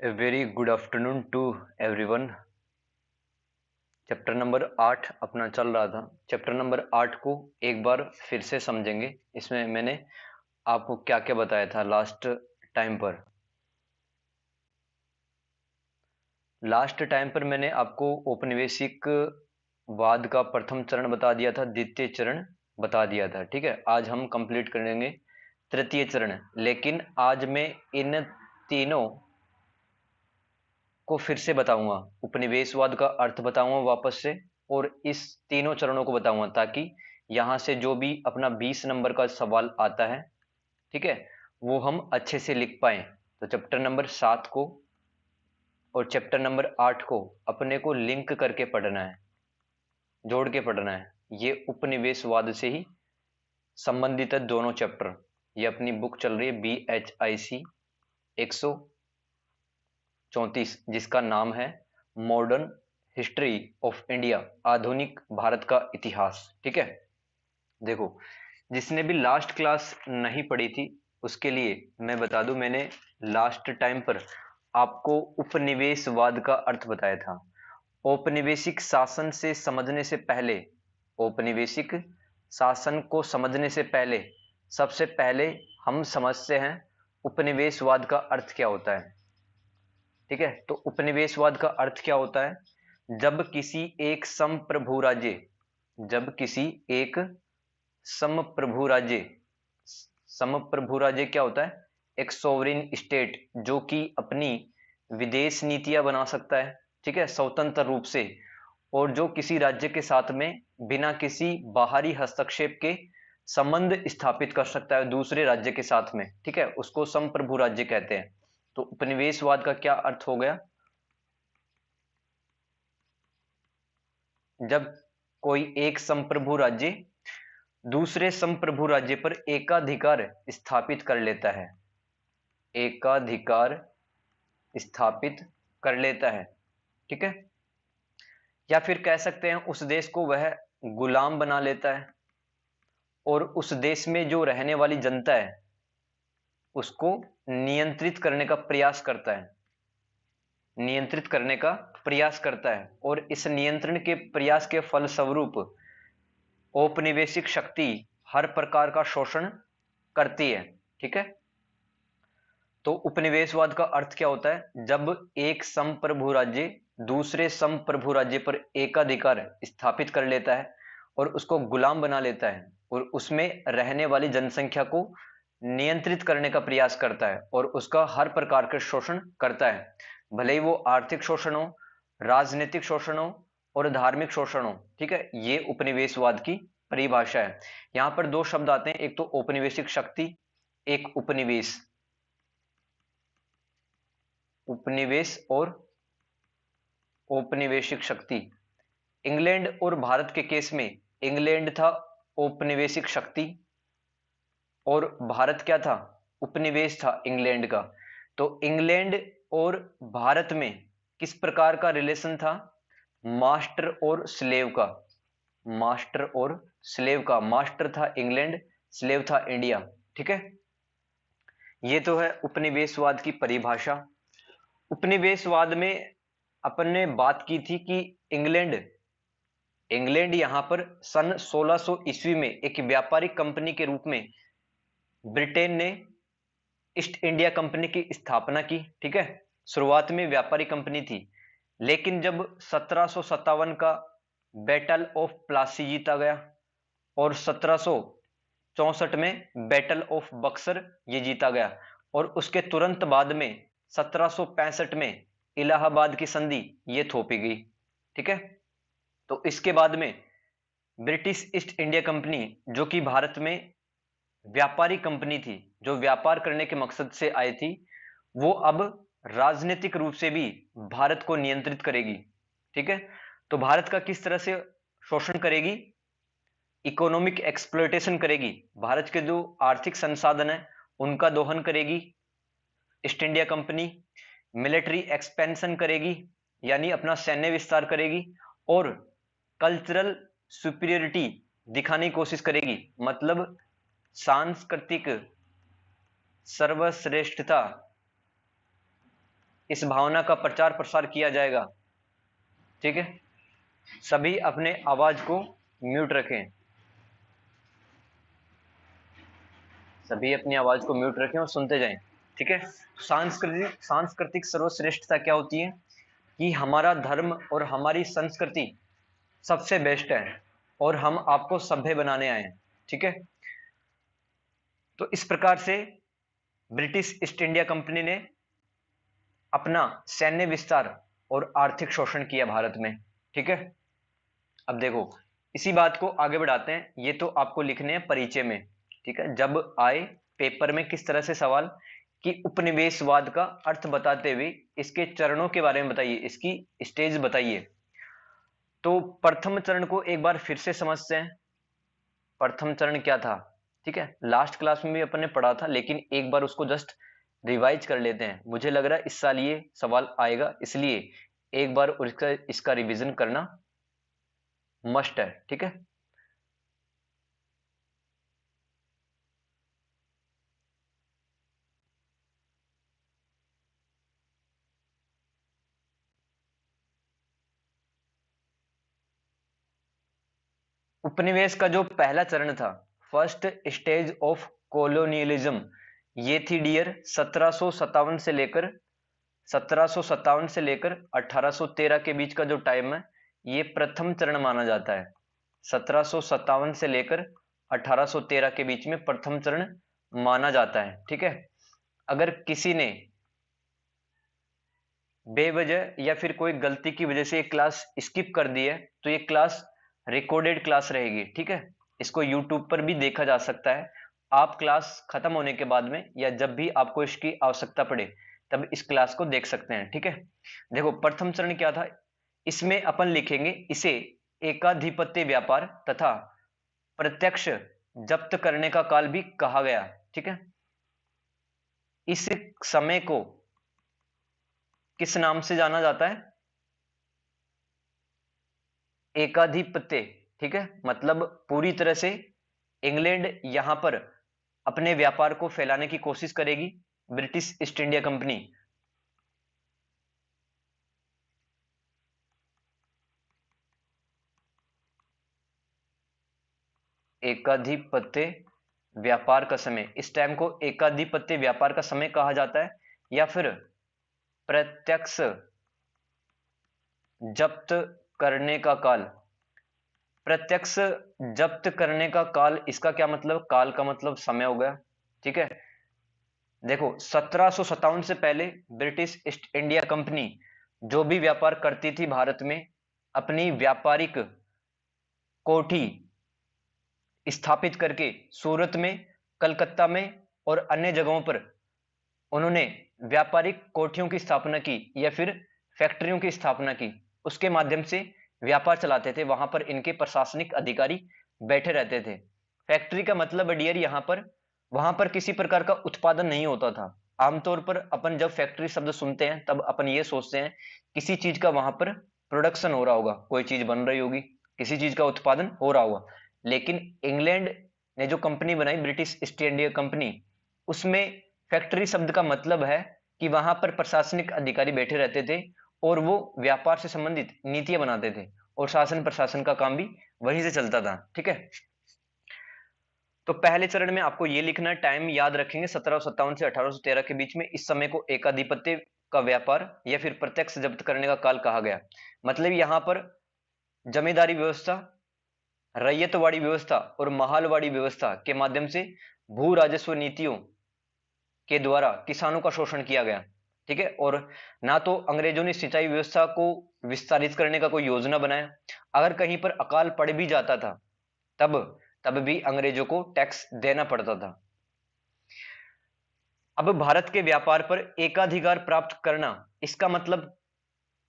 A very good afternoon to everyone। Chapter number 8 अपना चल रहा था। चैप्टर नंबर 8 को एक बार फिर से समझेंगे। इसमें मैंने आपको क्या क्या बताया था लास्ट टाइम पर मैंने आपको औपनिवेशिक वाद का प्रथम चरण बता दिया था, द्वितीय चरण बता दिया था। ठीक है, आज हम कंप्लीट करेंगे तृतीय चरण। लेकिन आज मैं इन तीनों को फिर से बताऊंगा, उपनिवेशवाद का अर्थ बताऊंगा वापस से, और इस तीनों चरणों को बताऊंगा ताकि यहां से जो भी अपना 20 नंबर का सवाल आता है, ठीक है, वो हम अच्छे से लिख पाए। तो चैप्टर नंबर 7 को और चैप्टर नंबर 8 को अपने को लिंक करके पढ़ना है, जोड़ के पढ़ना है। ये उपनिवेशवाद से ही संबंधित है दोनों चैप्टर। ये अपनी बुक चल रही है BHIC 134, जिसका नाम है मॉडर्न हिस्ट्री ऑफ इंडिया, आधुनिक भारत का इतिहास। ठीक है, देखो, जिसने भी लास्ट क्लास नहीं पढ़ी थी उसके लिए मैं बता दूं, मैंने लास्ट टाइम पर आपको उपनिवेशवाद का अर्थ बताया था। औपनिवेशिक शासन से समझने से पहले, औपनिवेशिक शासन को समझने से पहले सबसे पहले हम समझते हैं उपनिवेशवाद का अर्थ क्या होता है। ठीक है, तो उपनिवेशवाद का अर्थ क्या होता है? जब किसी एक समप्रभु राज्य, समप्रभु राज्य क्या होता है? एक सोवरिन स्टेट जो कि अपनी विदेश नीतियां बना सकता है, ठीक है, स्वतंत्र रूप से, और जो किसी राज्य के साथ में बिना किसी बाहरी हस्तक्षेप के संबंध स्थापित कर सकता है दूसरे राज्य के साथ में, ठीक है, उसको संप्रभु राज्य कहते हैं। तो उपनिवेशवाद का क्या अर्थ हो गया? जब कोई एक संप्रभु राज्य दूसरे संप्रभु राज्य पर एकाधिकार स्थापित कर लेता है, एकाधिकार स्थापित कर लेता है, ठीक है, या फिर कह सकते हैं उस देश को वह गुलाम बना लेता है, और उस देश में जो रहने वाली जनता है उसको नियंत्रित करने का प्रयास करता है, नियंत्रित करने का प्रयास करता है, और इस नियंत्रण के प्रयास के फलस्वरूप औपनिवेशिक शक्ति हर प्रकार का शोषण करती है। ठीक है, तो उपनिवेशवाद का अर्थ क्या होता है? जब एक संप्रभु राज्य दूसरे संप्रभु राज्य पर एकाधिकार स्थापित कर लेता है और उसको गुलाम बना लेता है, और उसमें रहने वाली जनसंख्या को नियंत्रित करने का प्रयास करता है और उसका हर प्रकार का शोषण करता है, भले ही वो आर्थिक शोषण हो, राजनीतिक शोषण हो और धार्मिक शोषण हो। ठीक है, ये उपनिवेशवाद की परिभाषा है। यहां पर दो शब्द आते हैं, एक तो औपनिवेशिक शक्ति, एक उपनिवेश। उपनिवेश और औपनिवेशिक शक्ति। इंग्लैंड और भारत के केस में इंग्लैंड था औपनिवेशिक शक्ति और भारत क्या था? उपनिवेश था इंग्लैंड का। तो इंग्लैंड और भारत में किस प्रकार का रिलेशन था? मास्टर और स्लेव का, मास्टर और स्लेव का। मास्टर था इंग्लैंड, स्लेव था इंडिया। ठीक है, ये तो है उपनिवेशवाद की परिभाषा। उपनिवेशवाद में अपन ने बात की थी कि इंग्लैंड इंग्लैंड यहां पर सन 1600 ईस्वी में एक व्यापारिक कंपनी के रूप में ब्रिटेन ने ईस्ट इंडिया कंपनी की स्थापना की। ठीक है, शुरुआत में व्यापारिक कंपनी थी, लेकिन जब 1757 का बैटल ऑफ प्लासी जीता गया और 1764 में बैटल ऑफ बक्सर ये जीता गया, और उसके तुरंत बाद में 1765 में इलाहाबाद की संधि ये थोपी गई। ठीक है, तो इसके बाद में ब्रिटिश ईस्ट इंडिया कंपनी, जो कि भारत में व्यापारी कंपनी थी, जो व्यापार करने के मकसद से आई थी, वो अब राजनीतिक रूप से भी भारत को नियंत्रित करेगी। ठीक है, तो भारत का किस तरह से शोषण करेगी? इकोनॉमिक एक्सप्लॉयटेशन करेगी। भारत के जो आर्थिक संसाधन है उनका दोहन करेगी east India company. Military expansion करेगी, यानी अपना सैन्य विस्तार करेगी, और कल्चरल सुपीरियरिटी दिखाने की कोशिश करेगी, मतलब सांस्कृतिक सर्वश्रेष्ठता इस भावना का प्रचार प्रसार किया जाएगा। ठीक है, सभी अपने आवाज को म्यूट रखें, सभी अपनी आवाज को म्यूट रखें और सुनते जाएं। ठीक है, सांस्कृतिक सर्वश्रेष्ठता क्या होती है कि हमारा धर्म और हमारी संस्कृति सबसे बेस्ट है और हम आपको सभ्य बनाने आए हैं। ठीक है, तो इस प्रकार से ब्रिटिश ईस्ट इंडिया कंपनी ने अपना सैन्य विस्तार और आर्थिक शोषण किया भारत में। ठीक है, अब देखो इसी बात को आगे बढ़ाते हैं। ये तो आपको लिखने हैं परिचय में। ठीक है, जब आए पेपर में किस तरह से सवाल कि उपनिवेशवाद का अर्थ बताते हुए इसके चरणों के बारे में बताइए, इसकी स्टेज बताइए। तो प्रथम चरण को एक बार फिर से समझते हैं। प्रथम चरण क्या था? ठीक है, लास्ट क्लास में भी अपन ने पढ़ा था, लेकिन एक बार उसको जस्ट रिवाइज कर लेते हैं। मुझे लग रहा है इस साल ये सवाल आएगा, इसलिए एक बार इसका रिवीजन करना मस्ट है। ठीक है, उपनिवेश का जो पहला चरण था, फर्स्ट स्टेज ऑफ कॉलोनियलिज्म, ये थी डियर 1757 से लेकर 1813 के बीच का जो टाइम है, ये प्रथम चरण माना जाता है। 1757 से लेकर 1813 के बीच में प्रथम चरण माना जाता है। ठीक है, अगर किसी ने बेवजह या फिर कोई गलती की वजह से ये क्लास स्किप कर दी है तो ये क्लास रिकॉर्डेड क्लास रहेगी। ठीक है, इसको यूट्यूब पर भी देखा जा सकता है। आप क्लास खत्म होने के बाद में या जब भी आपको इसकी आवश्यकता पड़े तब इस क्लास को देख सकते हैं। ठीक है, देखो प्रथम चरण क्या था, इसमें अपन लिखेंगे इसे एकाधिपत्य व्यापार तथा प्रत्यक्ष जब्त करने का काल भी कहा गया। ठीक है, इस समय को किस नाम से जाना जाता है? एकाधिपत्य। ठीक है, मतलब पूरी तरह से इंग्लैंड यहां पर अपने व्यापार को फैलाने की कोशिश करेगी, ब्रिटिश ईस्ट इंडिया कंपनी। एकाधिपत्य व्यापार का समय, इस टाइम को एकाधिपत्य व्यापार का समय कहा जाता है या फिर प्रत्यक्ष जब्त करने का काल। प्रत्यक्ष जब्त करने का काल, इसका क्या मतलब? काल का मतलब समय हो गया। ठीक है, देखो 1757 से पहले ब्रिटिश ईस्ट इंडिया कंपनी जो भी व्यापार करती थी भारत में, अपनी व्यापारिक कोठी स्थापित करके सूरत में, कलकत्ता में और अन्य जगहों पर उन्होंने व्यापारिक कोठियों की स्थापना की या फिर फैक्ट्रियों की स्थापना की। उसके माध्यम से व्यापार चलाते थे, वहां पर इनके प्रशासनिक अधिकारी बैठे रहते थे। फैक्ट्री का मतलब डियर यहां पर, वहां पर किसी प्रकार का उत्पादन नहीं होता था। आमतौर पर अपन जब फैक्ट्री शब्द सुनते हैं तब अपन ये सोचते हैं किसी चीज का वहां पर प्रोडक्शन हो रहा होगा, कोई चीज बन रही होगी, किसी चीज का उत्पादन हो रहा होगा। लेकिन इंग्लैंड ने जो कंपनी बनाई, ब्रिटिश ईस्ट इंडिया कंपनी, उसमें फैक्ट्री शब्द का मतलब है कि वहां पर प्रशासनिक अधिकारी बैठे रहते थे और वो व्यापार से संबंधित नीतियां बनाते थे और शासन प्रशासन का काम भी वहीं से चलता था। ठीक है, तो पहले चरण में आपको ये लिखना है, टाइम याद रखेंगे 1757 से 1813 के बीच में, इस समय को एकाधिपत्य का व्यापार या फिर प्रत्यक्ष जब्त करने का काल कहा गया। मतलब यहां पर जमींदारी व्यवस्था, रैयतवाड़ी व्यवस्था और महालवाड़ी व्यवस्था के माध्यम से भू राजस्व नीतियों के द्वारा किसानों का शोषण किया गया। ठीक है, और ना तो अंग्रेजों ने सिंचाई व्यवस्था को विस्तारित करने का कोई योजना बनाया। अगर कहीं पर अकाल पड़ भी जाता था तब तब भी अंग्रेजों को टैक्स देना पड़ता था। अब भारत के व्यापार पर एकाधिकार प्राप्त करना, इसका मतलब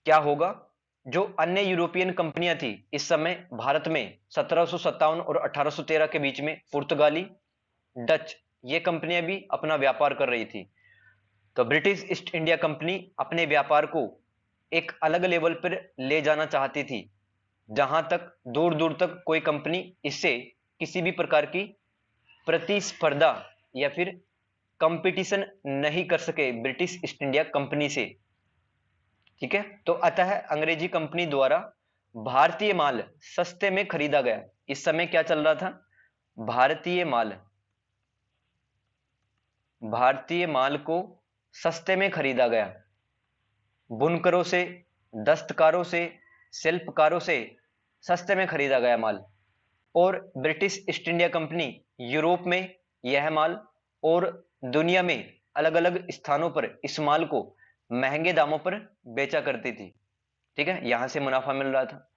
क्या होगा? जो अन्य यूरोपियन कंपनियां थी इस समय भारत में 1757 और 1813 के बीच में, पुर्तगाली, डच, ये कंपनियां भी अपना व्यापार कर रही थी। तो ब्रिटिश ईस्ट इंडिया कंपनी अपने व्यापार को एक अलग लेवल पर ले जाना चाहती थी, जहां तक दूर दूर तक कोई कंपनी इससे किसी भी प्रकार की प्रतिस्पर्धा या फिर कंपटीशन नहीं कर सके ब्रिटिश ईस्ट इंडिया कंपनी से। ठीक है, तो अतः अंग्रेजी कंपनी द्वारा भारतीय माल सस्ते में खरीदा गया। इस समय क्या चल रहा था? भारतीय माल को सस्ते में खरीदा गया, बुनकरों से, दस्तकारों से, शिल्पकारों से सस्ते में खरीदा गया माल। और British east India company Europe में यह माल और दुनिया में अलग अलग स्थानों पर इस माल को महंगे दामों पर बेचा करती थी। ठीक है, यहां से मुनाफा मिल रहा था।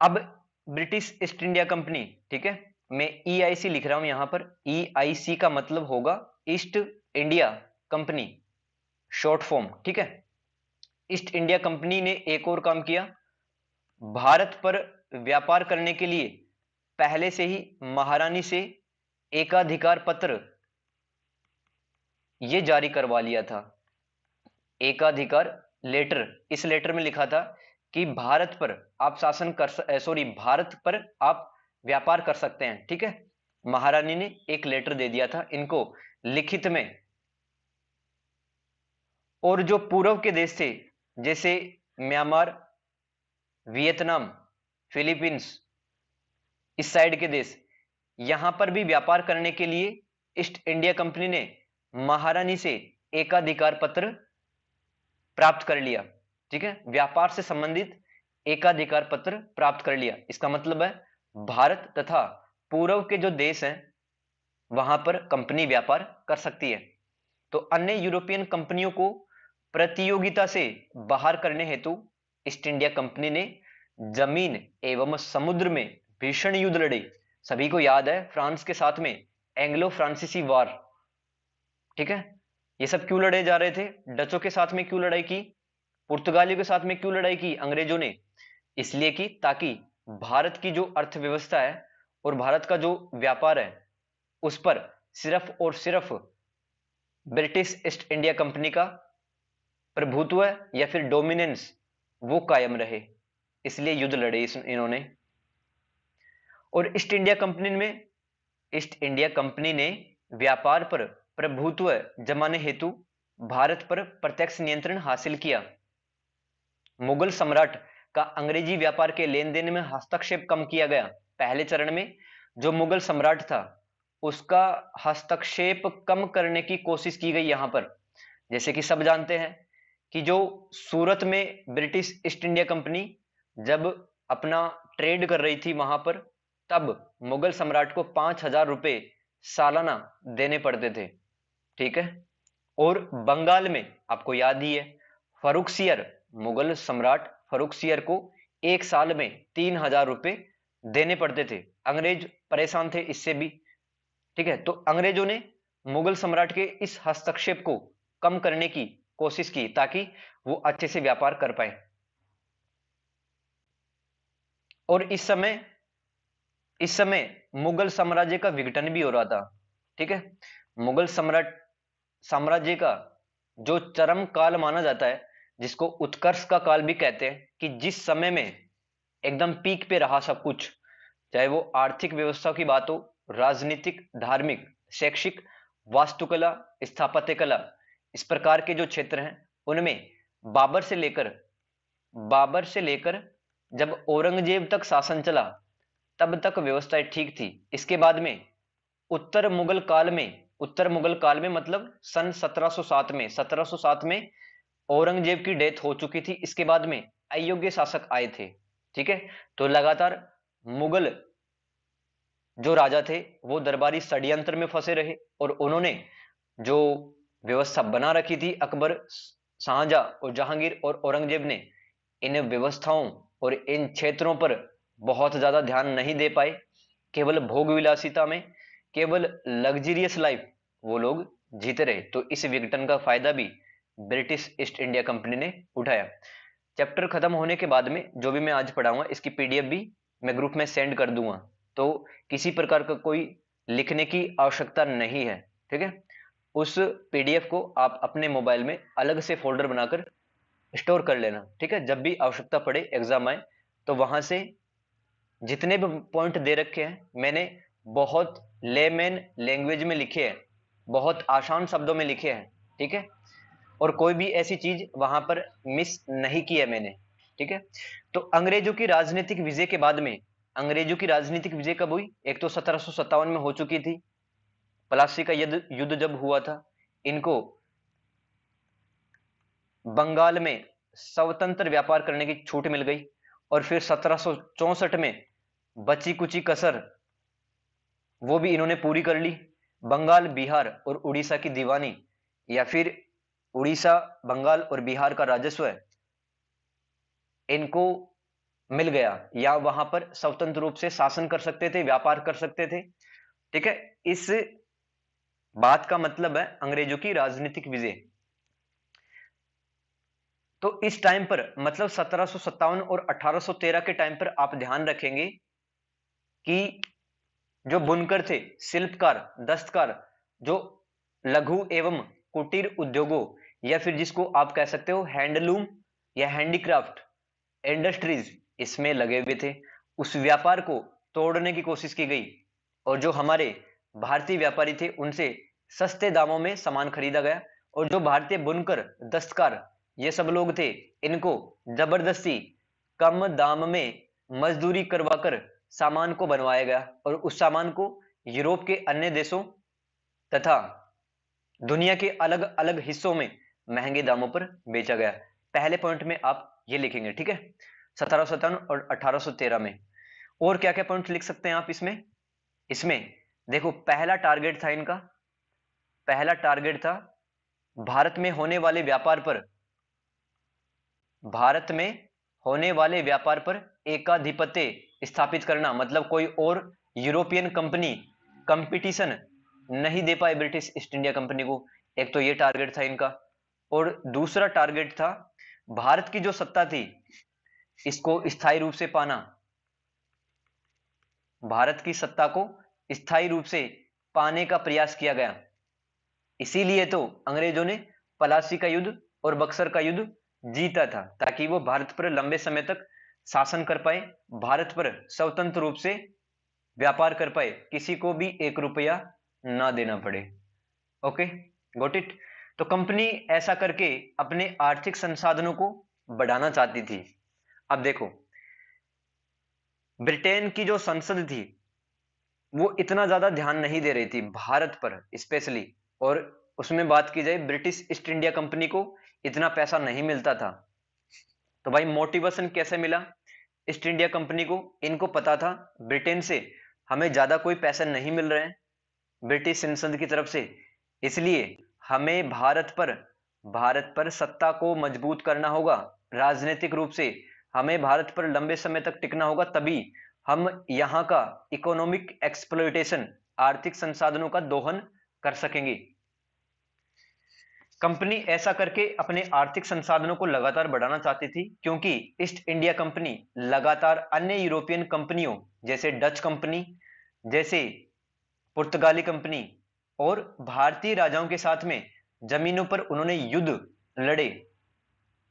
अब ब्रिटिश ईस्ट इंडिया कंपनी, ठीक है, मैं ईआईसी लिख रहा हूं यहां पर। ईआईसी का मतलब होगा east India company, short form. ठीक है, ईस्ट इंडिया कंपनी ने एक और काम किया, भारत पर व्यापार करने के लिए पहले से ही महारानी से एकाधिकार पत्र यह जारी करवा लिया था। एकाधिकार लेटर, इस लेटर में लिखा था कि भारत पर आप शासन कर सॉरी भारत पर आप व्यापार कर सकते हैं। ठीक है, महारानी ने एक लेटर दे दिया था इनको लिखित में। और जो पूर्व के देश थे, जैसे म्यांमार, वियतनाम, फिलीपींस, इस साइड के देश, यहां पर भी व्यापार करने के लिए ईस्ट इंडिया कंपनी ने महारानी से एकाधिकार पत्र प्राप्त कर लिया। ठीक है, व्यापार से संबंधित एकाधिकार पत्र प्राप्त कर लिया। इसका मतलब है भारत तथा पूर्व के जो देश हैं वहां पर कंपनी व्यापार कर सकती है। तो अन्य यूरोपियन कंपनियों को प्रतियोगिता से बाहर करने हेतु ईस्ट इंडिया कंपनी ने जमीन एवं समुद्र में भीषण युद्ध लड़े। सभी को याद है फ्रांस के साथ में एंग्लो फ्रांसीसी वार। ठीक है, ये सब क्यों लड़े जा रहे थे? डचों के साथ में क्यों लड़ाई की? पुर्तगालियों के साथ में क्यों लड़ाई की अंग्रेजों ने? इसलिए कि ताकि भारत की जो अर्थव्यवस्था है और भारत का जो व्यापार है उस पर सिर्फ और सिर्फ ब्रिटिश ईस्ट इंडिया कंपनी का प्रभुत्व या फिर डोमिनेंस वो कायम रहे, इसलिए युद्ध लड़े इन्होंने। और ईस्ट इंडिया कंपनी ने व्यापार पर प्रभुत्व जमाने हेतु भारत पर प्रत्यक्ष नियंत्रण हासिल किया। मुगल सम्राट का अंग्रेजी व्यापार के लेन देन में हस्तक्षेप कम किया गया। पहले चरण में जो मुगल सम्राट था उसका हस्तक्षेप कम करने की कोशिश की गई यहां पर। जैसे कि सब जानते हैं कि जो सूरत में ब्रिटिश ईस्ट इंडिया कंपनी जब अपना ट्रेड कर रही थी वहां पर, तब मुगल सम्राट को 5,000 रुपए सालाना देने पड़ते थे। ठीक है, और बंगाल में आपको याद ही है फरुखसियर, मुगल सम्राट फरुखसियर को एक साल में 3,000 रुपए देने पड़ते थे। अंग्रेज परेशान थे इससे भी। ठीक है, तो अंग्रेजों ने मुगल सम्राट के इस हस्तक्षेप को कम करने की कोशिश की ताकि वो अच्छे से व्यापार कर पाए। और इस समय मुगल साम्राज्य का विघटन भी हो रहा था। ठीक है, मुगल सम्राट साम्राज्य का जो चरम काल माना जाता है, जिसको उत्कर्ष का काल भी कहते हैं, कि जिस समय में एकदम पीक पे रहा सब कुछ, चाहे वो आर्थिक व्यवस्था की बात हो, राजनीतिक, धार्मिक, शैक्षिक, वास्तुकला, स्थापत्य कला, इस प्रकार के जो क्षेत्र हैं उनमें बाबर से लेकर जब औरंगजेब तक शासन चला तब तक व्यवस्था ठीक थी। इसके बाद में उत्तर मुगल काल में मतलब सन 1707 में औरंगजेब की डेथ हो चुकी थी। इसके बाद में अयोग्य शासक आए थे। ठीक है, तो लगातार मुगल जो राजा थे वो दरबारी षड्यंत्र में फंसे रहे और उन्होंने जो व्यवस्था बना रखी थी, अकबर, शाहजहां और जहांगीर और औरंगजेब ने इन व्यवस्थाओं और इन क्षेत्रों पर बहुत ज्यादा ध्यान नहीं दे पाए। केवल भोग विलासिता में, केवल लग्जरियस लाइफ वो लोग जीते रहे। तो इस विघटन का फायदा भी ब्रिटिश ईस्ट इंडिया कंपनी ने उठाया। चैप्टर खत्म होने के बाद में जो भी मैं आज पढ़ाऊंगा इसकी पीडीएफ भी मैं ग्रुप में सेंड कर दूंगा, तो किसी प्रकार का कोई लिखने की आवश्यकता नहीं है। ठीक है, उस पीडीएफ को आप अपने मोबाइल में अलग से फोल्डर बनाकर स्टोर कर लेना। ठीक है, जब भी आवश्यकता पड़े एग्जाम आए तो वहां से जितने भी पॉइंट दे रखे हैं मैंने बहुत लेमैन लैंग्वेज में लिखे हैं, बहुत आसान शब्दों में लिखे हैं। ठीक है, और कोई भी ऐसी चीज वहां पर मिस नहीं की है मैंने। ठीक है, तो अंग्रेजों की राजनीतिक विजय के बाद में, अंग्रेजों की राजनीतिक विजय कब हुई? एक तो 1757 में हो चुकी थी, प्लासी का युद्ध युद्ध जब हुआ था, इनको बंगाल में स्वतंत्र व्यापार करने की छूट मिल गई, और फिर 1764 में बची कुची कसर वो भी इन्होंने पूरी कर ली। बंगाल, बिहार और उड़ीसा की दीवानी, या फिर उड़ीसा, बंगाल और बिहार का राजस्व इनको मिल गया, या वहां पर स्वतंत्र रूप से शासन कर सकते थे, व्यापार कर सकते थे। ठीक है, इस बात का मतलब है अंग्रेजों की राजनीतिक विजय। तो इस टाइम पर मतलब 1757 और 1813 के टाइम पर आप ध्यान रखेंगे कि जो बुनकर थे, शिल्पकार, दस्तकार, जो लघु एवं कुटीर उद्योगों, या फिर जिसको आप कह सकते हो हैंडलूम या हैंडीक्राफ्ट इंडस्ट्रीज, इसमें लगे हुए थे। उस व्यापार को तोड़ने की कोशिश की गई, और जो हमारे भारतीय व्यापारी थे उनसे सस्ते दामों में सामान खरीदा गया, और जो भारतीय बुनकर, दस्तकार, ये सब लोग थे, इनको जबरदस्ती कम दाम में मजदूरी करवाकर सामान को बनवाया गया, और उस सामान को यूरोप के अन्य देशों तथा दुनिया के अलग अलग हिस्सों में महंगे दामों पर बेचा गया। पहले पॉइंट में आप ये लिखेंगे। ठीक है, 1757 और 1813 में। और क्या क्या पॉइंट लिख सकते हैं आप इसमें? इसमें देखो, पहला टारगेट था इनका, पहला टारगेट था भारत में होने वाले व्यापार पर, भारत में होने वाले व्यापार पर एकाधिपत्य स्थापित करना, मतलब कोई और यूरोपियन कंपनी कंपटीशन नहीं दे पाए ब्रिटिश ईस्ट इंडिया कंपनी को। एक तो ये टारगेट था इनका, और दूसरा टारगेट था भारत की जो सत्ता थी इसको स्थायी रूप से पाना, भारत की सत्ता को स्थायी रूप से पाने का प्रयास किया गया। इसीलिए तो अंग्रेजों ने पलासी का युद्ध और बक्सर का युद्ध जीता था, ताकि वो भारत पर लंबे समय तक शासन कर पाए, भारत पर स्वतंत्र रूप से व्यापार कर पाए, किसी को भी 1 रुपया ना देना पड़े। Okay, got it. तो कंपनी ऐसा करके अपने आर्थिक संसाधनों को बढ़ाना चाहती थी। अब देखो, ब्रिटेन की जो संसद थी वो इतना ज्यादा ध्यान नहीं दे रही थी भारत पर स्पेशली, और उसमें बात की जाए ब्रिटिश ईस्ट इंडिया कंपनी को इतना पैसा नहीं मिलता था। तो भाई मोटिवेशन कैसे मिला ईस्ट इंडिया कंपनी को? इनको पता था ब्रिटेन से हमें ज्यादा कोई पैसे नहीं मिल रहे हैं ब्रिटिश संसद की तरफ से, इसलिए हमें भारत पर सत्ता को मजबूत करना होगा, राजनीतिक रूप से हमें भारत पर लंबे समय तक टिकना होगा, तभी हम यहां का इकोनॉमिक एक्सप्लॉयटेशन, आर्थिक संसाधनों का दोहन कर सकेंगे। कंपनी ऐसा करके अपने आर्थिक संसाधनों को लगातार बढ़ाना चाहती थी, क्योंकि ईस्ट इंडिया कंपनी लगातार अन्य यूरोपियन कंपनियों जैसे डच कंपनी, जैसे पुर्तगाली कंपनी और भारतीय राजाओं के साथ में जमीनों पर उन्होंने युद्ध लड़े।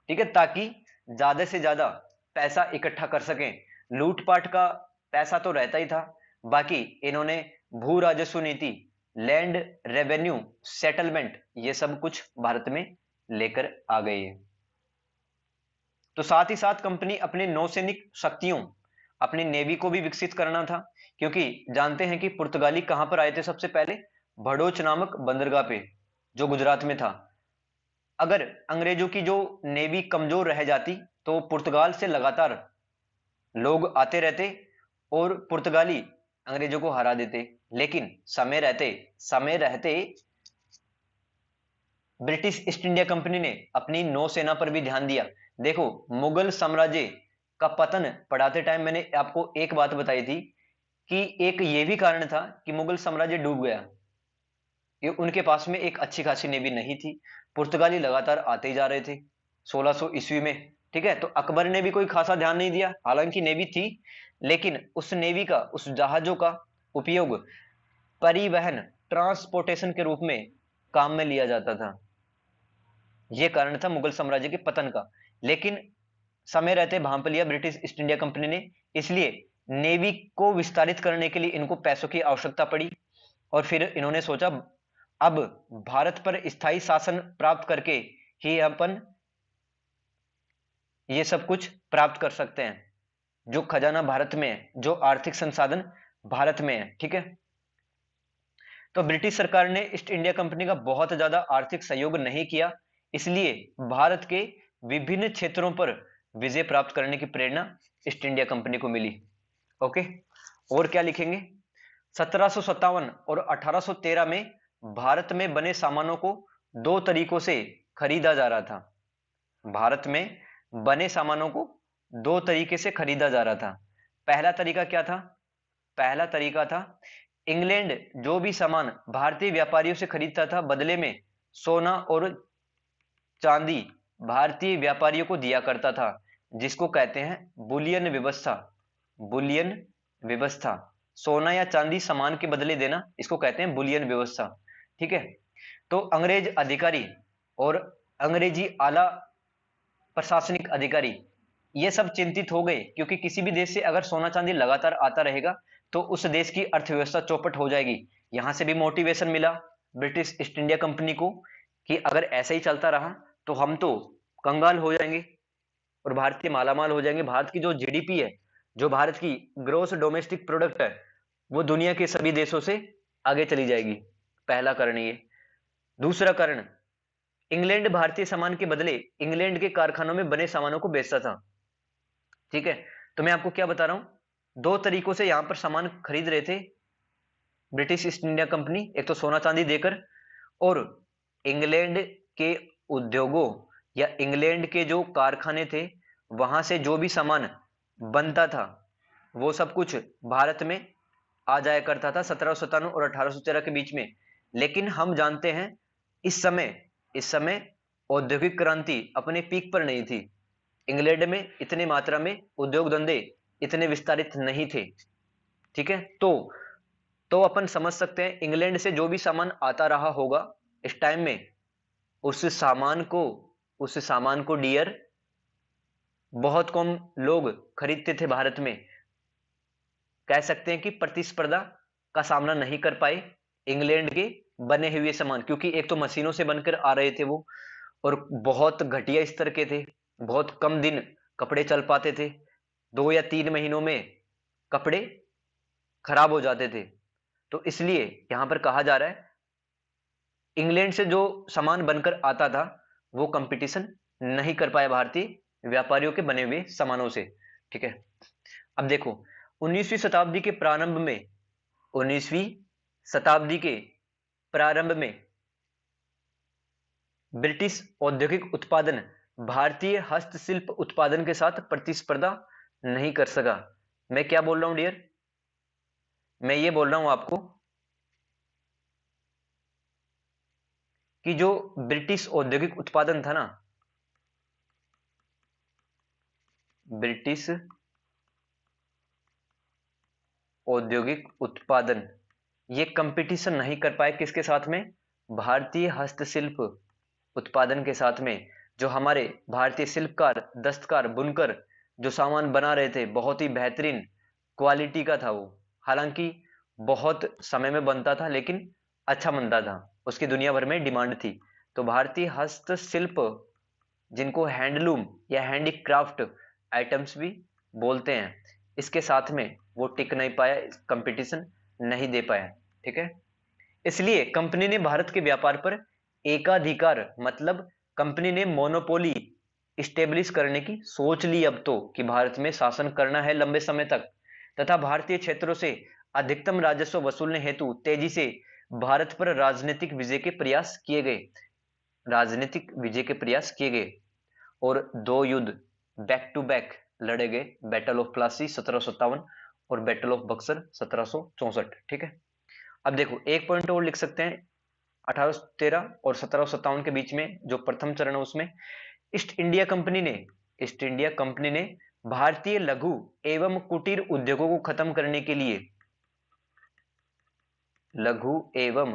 ठीक है, ताकि ज्यादा से ज्यादा पैसा इकट्ठा कर सकें। लूटपाट का पैसा तो रहता ही था, बाकी इन्होंने भू राजस्व नीति, लैंड रेवेन्यू, सेटलमेंट, ये सब कुछ भारत में लेकर आ गई है। तो साथ ही साथ कंपनी अपने नौसैनिक शक्तियों, अपनी नेवी को भी विकसित करना था, क्योंकि जानते हैं कि पुर्तगाली कहां पर आए थे सबसे पहले? भड़ोच नामक बंदरगाह पे, जो गुजरात में था। अगर अंग्रेजों की जो नेवी कमजोर रह जाती तो पुर्तगाल से लगातार लोग आते रहते और पुर्तगाली अंग्रेजों को हरा देते, लेकिन समय रहते ब्रिटिश ईस्ट इंडिया कंपनी ने अपनी नौसेना पर भी ध्यान दिया। देखो, मुगल साम्राज्य का पतन पढ़ाते टाइम मैंने आपको एक बात बताई थी कि एक ये भी कारण था कि मुगल साम्राज्य डूब गया, ये उनके पास में एक अच्छी खासी नेवी नहीं थी। पुर्तगाली लगातार आते ही जा रहे थे 1600 ईस्वी में। ठीक है, तो अकबर ने भी कोई खासा ध्यान नहीं दिया, हालांकि नेवी थी, लेकिन उस नेवी का, उस जहाजों का उपयोग परिवहन, ट्रांसपोर्टेशन के रूप में काम में लिया जाता था। यह कारण था मुगल साम्राज्य के पतन का। लेकिन समय रहते भांप लिया ब्रिटिश ईस्ट इंडिया कंपनी ने, इसलिए नेवी को विस्तारित करने के लिए इनको पैसों की आवश्यकता पड़ी, और फिर इन्होंने सोचा अब भारत पर स्थायी शासन प्राप्त करके ही अपन ये सब कुछ प्राप्त कर सकते हैं, जो खजाना भारत में है, जो आर्थिक संसाधन भारत में है। ठीक है, तो ब्रिटिश सरकार ने ईस्ट इंडिया कंपनी का बहुत ज्यादा आर्थिक सहयोग नहीं किया, इसलिए भारत के विभिन्न क्षेत्रों पर विजय प्राप्त करने की प्रेरणा ईस्ट इंडिया कंपनी को मिली। ओके, और क्या लिखेंगे, 1757 और 1813 में भारत में बने सामानों को दो तरीकों से खरीदा जा रहा था। भारत में बने सामानों को दो तरीके से खरीदा जा रहा था। पहला तरीका क्या था, पहला तरीका था इंग्लैंड जो भी सामान भारतीय व्यापारियों से खरीदता था, बदले में सोना और चांदी भारतीय व्यापारियों को दिया करता था, जिसको कहते हैं बुलियन व्यवस्था। बुलियन व्यवस्था, सोना या चांदी सामान के बदले देना, इसको कहते हैं बुलियन व्यवस्था। ठीक है, तो अंग्रेज अधिकारी और अंग्रेजी आला प्रशासनिक अधिकारी ये सब चिंतित हो गए, क्योंकि किसी भी देश से अगर सोना चांदी लगातार आता रहेगा तो उस देश की अर्थव्यवस्था चौपट हो जाएगी। यहां से भी मोटिवेशन मिला ब्रिटिश ईस्ट इंडिया कंपनी को कि अगर ऐसा ही चलता रहा तो हम तो कंगाल हो जाएंगे और भारतीय मालामाल हो जाएंगे। भारत की जो जीडीपी है, जो भारत की ग्रोस डोमेस्टिक प्रोडक्ट है, वो दुनिया के सभी देशों से आगे चली जाएगी। पहला कारण ये। दूसरा कारण, इंग्लैंड भारतीय सामान के बदले इंग्लैंड के कारखानों में बने सामानों को बेचता था। ठीक है, तो मैं आपको क्या बता रहा हूं, दो तरीकों से यहां पर सामान खरीद रहे थे ब्रिटिश ईस्ट इंडिया कंपनी, एक तो सोना चांदी देकर, और इंग्लैंड के उद्योगों या इंग्लैंड के जो कारखाने थे वहां से जो भी सामान बनता था वो सब कुछ भारत में आ जाया करता था 1797 और 1813 के बीच में। लेकिन हम जानते हैं इस समय औद्योगिक क्रांति अपने पीक पर नहीं थी। इंग्लैंड में इतनी मात्रा में उद्योग धंधे इतने विस्तारित नहीं थे। ठीक है, तो अपन समझ सकते हैं इंग्लैंड से जो भी सामान आता रहा होगा इस टाइम में, उस सामान को डियर बहुत कम लोग खरीदते थे भारत में। कह सकते हैं कि प्रतिस्पर्धा का सामना नहीं कर पाए इंग्लैंड के बने हुए सामान, क्योंकि एक तो मशीनों से बनकर आ रहे थे वो, और बहुत घटिया स्तर के थे। बहुत कम दिन कपड़े चल पाते थे, 2 या 3 महीनों में कपड़े खराब हो जाते थे। तो इसलिए यहां पर कहा जा रहा है इंग्लैंड से जो सामान बनकर आता था वो कंपटीशन नहीं कर पाया भारतीय व्यापारियों के बने हुए सामानों से। ठीक है, अब देखो 19वीं शताब्दी के प्रारंभ में 19वीं शताब्दी के प्रारंभ में ब्रिटिश औद्योगिक उत्पादन भारतीय हस्तशिल्प उत्पादन के साथ प्रतिस्पर्धा नहीं कर सका। मैं क्या बोल रहा हूं डियर, मैं ये बोल रहा हूं आपको कि जो ब्रिटिश औद्योगिक उत्पादन था ना, ब्रिटिश औद्योगिक उत्पादन ये कंपटीशन नहीं कर पाए किसके साथ में, भारतीय हस्तशिल्प उत्पादन के साथ में। जो हमारे भारतीय शिल्पकार, दस्तकार, बुनकर जो सामान बना रहे थे बहुत ही बेहतरीन क्वालिटी का था वो। हालांकि बहुत समय में बनता था लेकिन अच्छा बनता था, उसकी दुनिया भर में डिमांड थी। तो भारतीय हस्तशिल्प जिनको हैंडलूम या हैंडीक्राफ्ट आइटम्स भी बोलते हैं, इसके साथ में वो टिक नहीं पाया, कंपटीशन नहीं दे पाया। ठीक है, इसलिए कंपनी ने भारत के व्यापार पर एकाधिकार, मतलब कंपनी ने मोनोपोली स्टेब्लिश करने की सोच ली अब तो, कि भारत में शासन करना है लंबे समय तक, तथा भारतीय क्षेत्रों से अधिकतम राजस्व वसूलने हेतु तेजी से भारत पर राजनीतिक विजय के प्रयास किए गए। राजनीतिक विजय के प्रयास किए गए और दो युद्ध बैक टू बैक लड़े गए, बैटल ऑफ प्लासी 1757 और बैटल ऑफ बक्सर 1764। ठीक है, अब देखो एक पॉइंट और लिख सकते हैं, 1813 और 1757 के बीच में जो प्रथम चरण है उसमें ईस्ट इंडिया कंपनी ने भारतीय लघु एवं कुटीर उद्योगों को खत्म करने के लिए, लघु एवं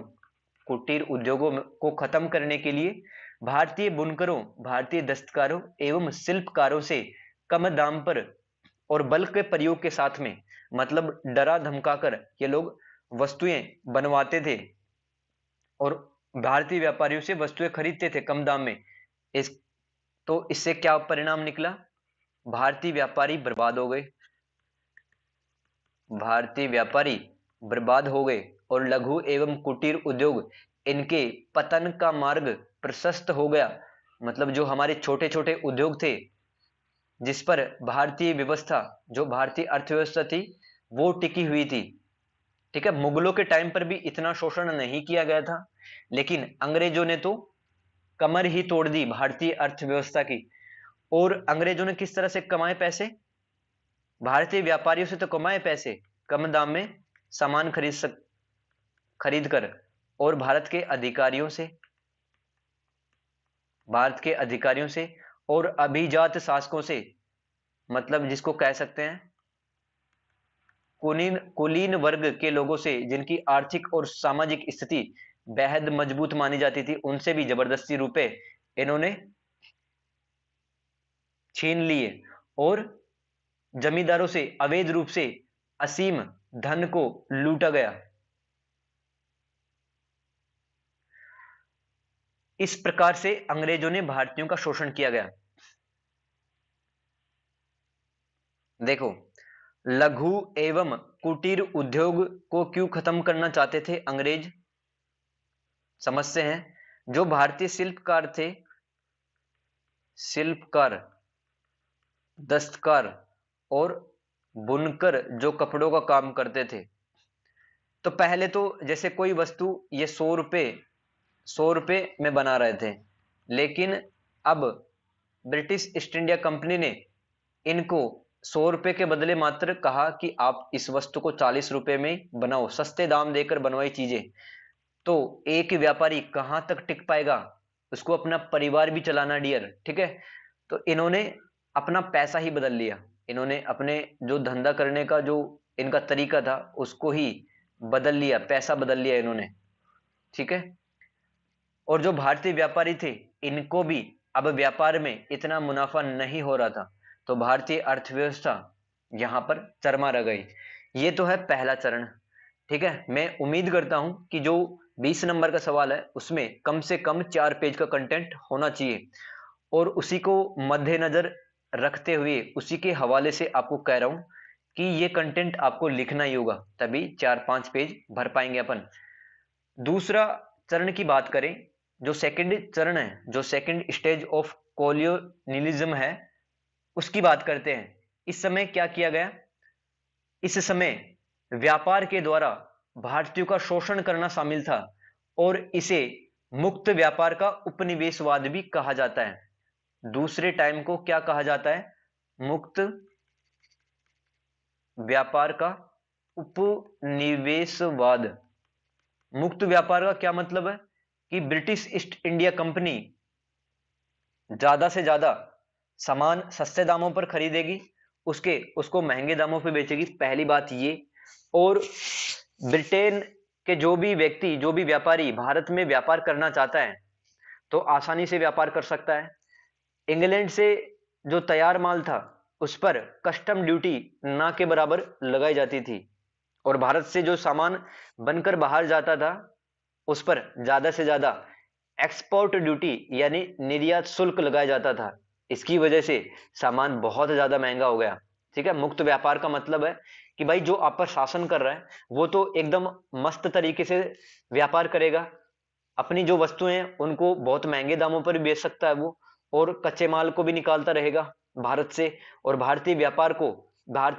कुटीर उद्योगों को खत्म करने के लिए भारतीय बुनकरों, भारतीय दस्तकारों एवं शिल्पकारों से कम दाम पर और बल के प्रयोग के साथ में, मतलब डरा धमकाकर ये लोग वस्तुएं बनवाते थे और भारतीय व्यापारियों से वस्तुएं खरीदते थे कम दाम में। इस तो इससे क्या परिणाम निकला? भारतीय व्यापारी बर्बाद हो गए, भारतीय व्यापारी बर्बाद हो गए और लघु एवं कुटीर उद्योग इनके पतन का मार्ग प्रशस्त हो गया। मतलब जो हमारे छोटे छोटे उद्योग थे, जिस पर भारतीय व्यवस्था, जो भारतीय अर्थव्यवस्था थी, वो टिकी हुई थी। ठीक है, मुगलों के टाइम पर भी इतना शोषण नहीं किया गया था, लेकिन अंग्रेजों ने तो कमर ही तोड़ दी भारतीय अर्थव्यवस्था की। और अंग्रेजों ने किस तरह से कमाए पैसे? भारतीय व्यापारियों से तो कमाए पैसे, कम दाम में सामान खरीद कर, और भारत के अधिकारियों से और अभिजात शासकों से, मतलब जिसको कह सकते हैं कुलीन कुलीन वर्ग के लोगों से, जिनकी आर्थिक और सामाजिक स्थिति बेहद मजबूत मानी जाती थी, उनसे भी जबरदस्ती रुपए इन्होंने छीन लिए और जमींदारों से अवैध रूप से असीम धन को लूटा गया। इस प्रकार से अंग्रेजों ने भारतीयों का शोषण किया गया। देखो, लघु एवं कुटीर उद्योग को क्यों खत्म करना चाहते थे अंग्रेज? समझते हैं। जो भारतीय शिल्पकार थे, शिल्पकार, दस्तकार और बुनकर जो कपड़ों का काम करते थे, तो पहले तो जैसे कोई वस्तु ये 100 रुपए में बना रहे थे, लेकिन अब ब्रिटिश ईस्ट इंडिया कंपनी ने इनको 100 रुपए के बदले मात्र कहा कि आप इस वस्तु को 40 रुपए में बनाओ, सस्ते दाम देकर बनवाई चीजें। तो एक व्यापारी कहां तक टिक पाएगा? उसको अपना परिवार भी चलाना डियर। ठीक है, तो इन्होंने अपना पैसा ही बदल लिया, इन्होंने अपने जो धंधा करने का जो इनका तरीका था उसको ही बदल लिया, पैसा बदल लिया इन्होंने। ठीक है, और जो भारतीय व्यापारी थे, इनको भी अब व्यापार में इतना मुनाफा नहीं हो रहा था, तो भारतीय अर्थव्यवस्था यहां पर चरमरा रह गई। ये तो है पहला चरण। ठीक है, मैं उम्मीद करता हूं कि जो 20 नंबर का सवाल है उसमें कम से कम 4 पेज का कंटेंट होना चाहिए, और उसी को मद्देनजर रखते हुए उसी के हवाले से आपको कह रहा हूं कि ये कंटेंट आपको लिखना ही होगा, तभी 4-5 पेज भर पाएंगे अपन। दूसरा चरण की बात करें, जो सेकंड चरण है, जो सेकंड स्टेज ऑफ कॉलोनियलिज्म है, उसकी बात करते हैं। इस समय क्या किया गया? इस समय व्यापार के द्वारा भारतीयों का शोषण करना शामिल था, और इसे मुक्त व्यापार का उपनिवेशवाद भी कहा जाता है। दूसरे टाइम को क्या कहा जाता है? मुक्त व्यापार का उपनिवेशवाद। मुक्त व्यापार का क्या मतलब है? कि ब्रिटिश ईस्ट इंडिया कंपनी ज्यादा से ज्यादा सामान सस्ते दामों पर खरीदेगी, उसको महंगे दामों पर बेचेगी, पहली बात ये। और ब्रिटेन के जो भी व्यक्ति, जो भी व्यापारी भारत में व्यापार करना चाहता है तो आसानी से व्यापार कर सकता है। इंग्लैंड से जो तैयार माल था उस पर कस्टम ड्यूटी ना के बराबर लगाई जाती थी, और भारत से जो सामान बनकर बाहर जाता था उस पर ज्यादा से ज्यादा एक्सपोर्ट ड्यूटी यानी निर्यात शुल्क लगाया जाता था। इसकी वजह से सामान बहुत ज्यादा महंगा हो गया। ठीक है, मुक्त व्यापार का मतलब है कि भाई जो आप पर शासन कर रहा है वो तो एकदम मस्त तरीके से व्यापार करेगा, अपनी जो वस्तुएं हैं उनको बहुत महंगे दामों पर बेच सकता है वो, और कच्चे माल को भी निकालता रहेगा भारत से, और भारतीय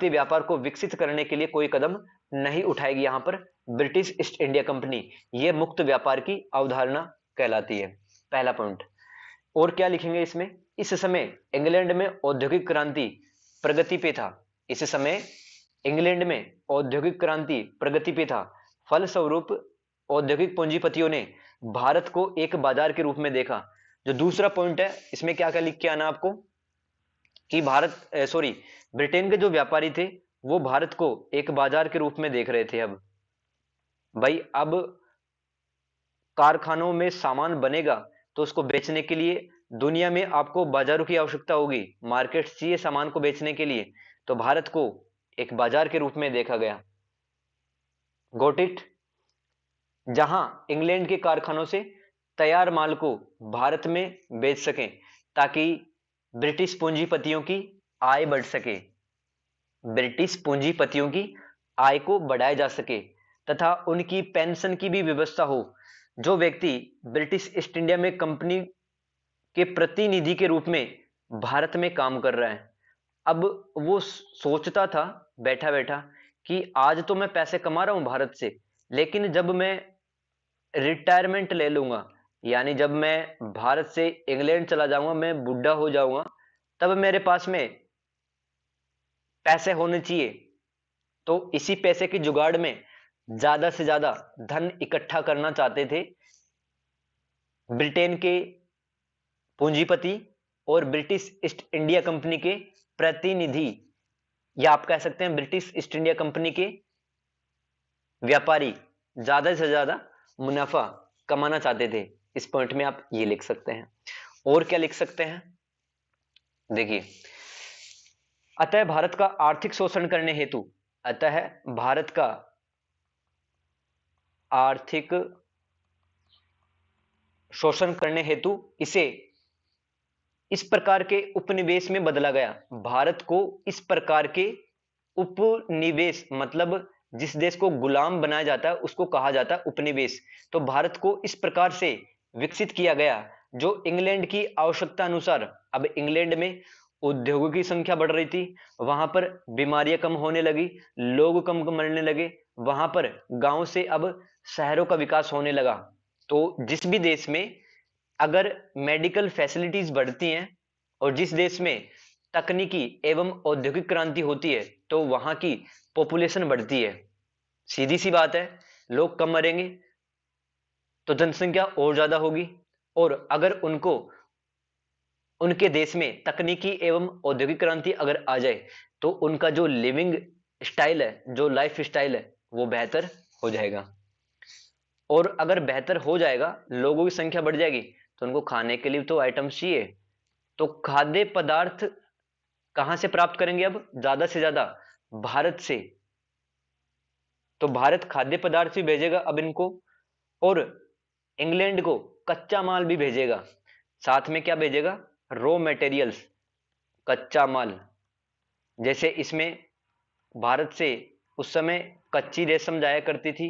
व्यापार को विकसित करने के लिए कोई कदम नहीं उठाएगी यहां पर ब्रिटिश ईस्ट इंडिया कंपनी। ये मुक्त व्यापार की अवधारणा कहलाती है। पहला पॉइंट। और क्या लिखेंगे इसमें? इस समय इंग्लैंड में औद्योगिक क्रांति प्रगति पे था। इस समय इंग्लैंड में औद्योगिक क्रांति प्रगति पे था। फलस्वरूप औद्योगिक पूंजीपतियों ने भारत को एक बाजार के रूप में देखा। जो दूसरा पॉइंट है इसमें क्या क्या लिख के आना आपको, कि ब्रिटेन के जो व्यापारी थे वो भारत को एक बाजार के रूप में देख रहे थे। अब भाई, अब कारखानों में सामान बनेगा तो उसको बेचने के लिए दुनिया में आपको बाजारों की आवश्यकता होगी, मार्केट चाहिए सामान को बेचने के लिए, तो भारत को एक बाजार के रूप में देखा गया। Got it? जहां इंग्लैंड के कारखानों से तैयार माल को भारत में बेच सकें, ताकि ब्रिटिश पूंजीपतियों की आय बढ़ सके, ब्रिटिश पूंजीपतियों की आय को बढ़ाया जा सके तथा उनकी पेंशन की भी व्यवस्था हो। जो व्यक्ति ब्रिटिश ईस्ट इंडिया में कंपनी के प्रतिनिधि के रूप में भारत में काम कर रहा है, अब वो सोचता था बैठा बैठा कि आज तो मैं पैसे कमा रहा हूं भारत से, लेकिन जब मैं रिटायरमेंट ले लूंगा, यानी जब मैं भारत से इंग्लैंड चला जाऊंगा, मैं बुढ़ा हो जाऊंगा, तब मेरे पास में पैसे होने चाहिए। तो इसी पैसे की जुगाड़ में ज्यादा से ज्यादा धन इकट्ठा करना चाहते थे ब्रिटेन के पूंजीपति और ब्रिटिश ईस्ट इंडिया कंपनी के प्रतिनिधि, या आप कह सकते हैं ब्रिटिश ईस्ट इंडिया कंपनी के व्यापारी ज्यादा से ज्यादा मुनाफा कमाना चाहते थे। इस पॉइंट में आप ये लिख सकते हैं। और क्या लिख सकते हैं, देखिए, अतः भारत का आर्थिक शोषण करने हेतु, अतः भारत का आर्थिक शोषण करने हेतु इसे इस प्रकार के उपनिवेश में बदला गया। भारत को इस प्रकार के उपनिवेश, मतलब जिस देश को गुलाम बनाया जाता है उसको कहा जाता है उपनिवेश। तो भारत को इस प्रकार से विकसित किया गया जो इंग्लैंड की आवश्यकता अनुसार, अब इंग्लैंड में उद्योगों की संख्या बढ़ रही थी, वहां पर बीमारियां कम होने लगी, लोग कम मरने लगे, वहां पर गांव से अब शहरों का विकास होने लगा। तो जिस भी देश में अगर मेडिकल फैसिलिटीज बढ़ती हैं और जिस देश में तकनीकी एवं औद्योगिक क्रांति होती है, तो वहां की पॉपुलेशन बढ़ती है। सीधी सी बात है, लोग कम मरेंगे तो जनसंख्या और ज्यादा होगी, और अगर उनको उनके देश में तकनीकी एवं औद्योगिक क्रांति अगर आ जाए तो उनका जो लिविंग स्टाइल है, जो लाइफ स्टाइल है, वो बेहतर हो जाएगा। और अगर बेहतर हो जाएगा, लोगों की संख्या बढ़ जाएगी, तो उनको खाने के लिए तो आइटम्स चाहिए। तो खाद्य पदार्थ कहां से प्राप्त करेंगे, अब ज्यादा से ज्यादा भारत से। तो भारत खाद्य पदार्थ भी भेजेगा अब इनको, और इंग्लैंड को कच्चा माल भी भेजेगा। साथ में क्या भेजेगा, रॉ मटेरियल्स, कच्चा माल। जैसे इसमें भारत से उस समय कच्ची रेशम जाया करती थी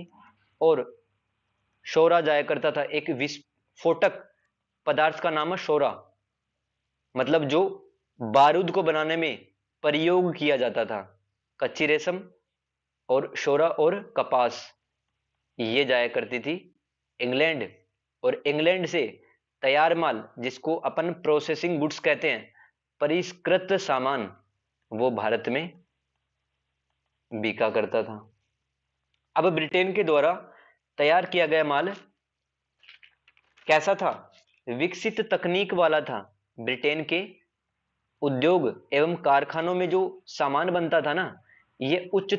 और शोरा जाया करता था। एक विस्फोटक पदार्थ का नाम है शोरा, मतलब जो बारूद को बनाने में प्रयोग किया जाता था। कच्ची रेशम और शोरा और कपास, ये जाया करती थी इंग्लैंड। और इंग्लैंड से तैयार माल, जिसको अपन प्रोसेसिंग गुड्स कहते हैं, परिष्कृत सामान, वो भारत में बिका करता था। अब ब्रिटेन के द्वारा तैयार किया गया माल कैसा था, विकसित तकनीक वाला था। ब्रिटेन के उद्योग एवं कारखानों में जो सामान बनता था ना, ये उच्च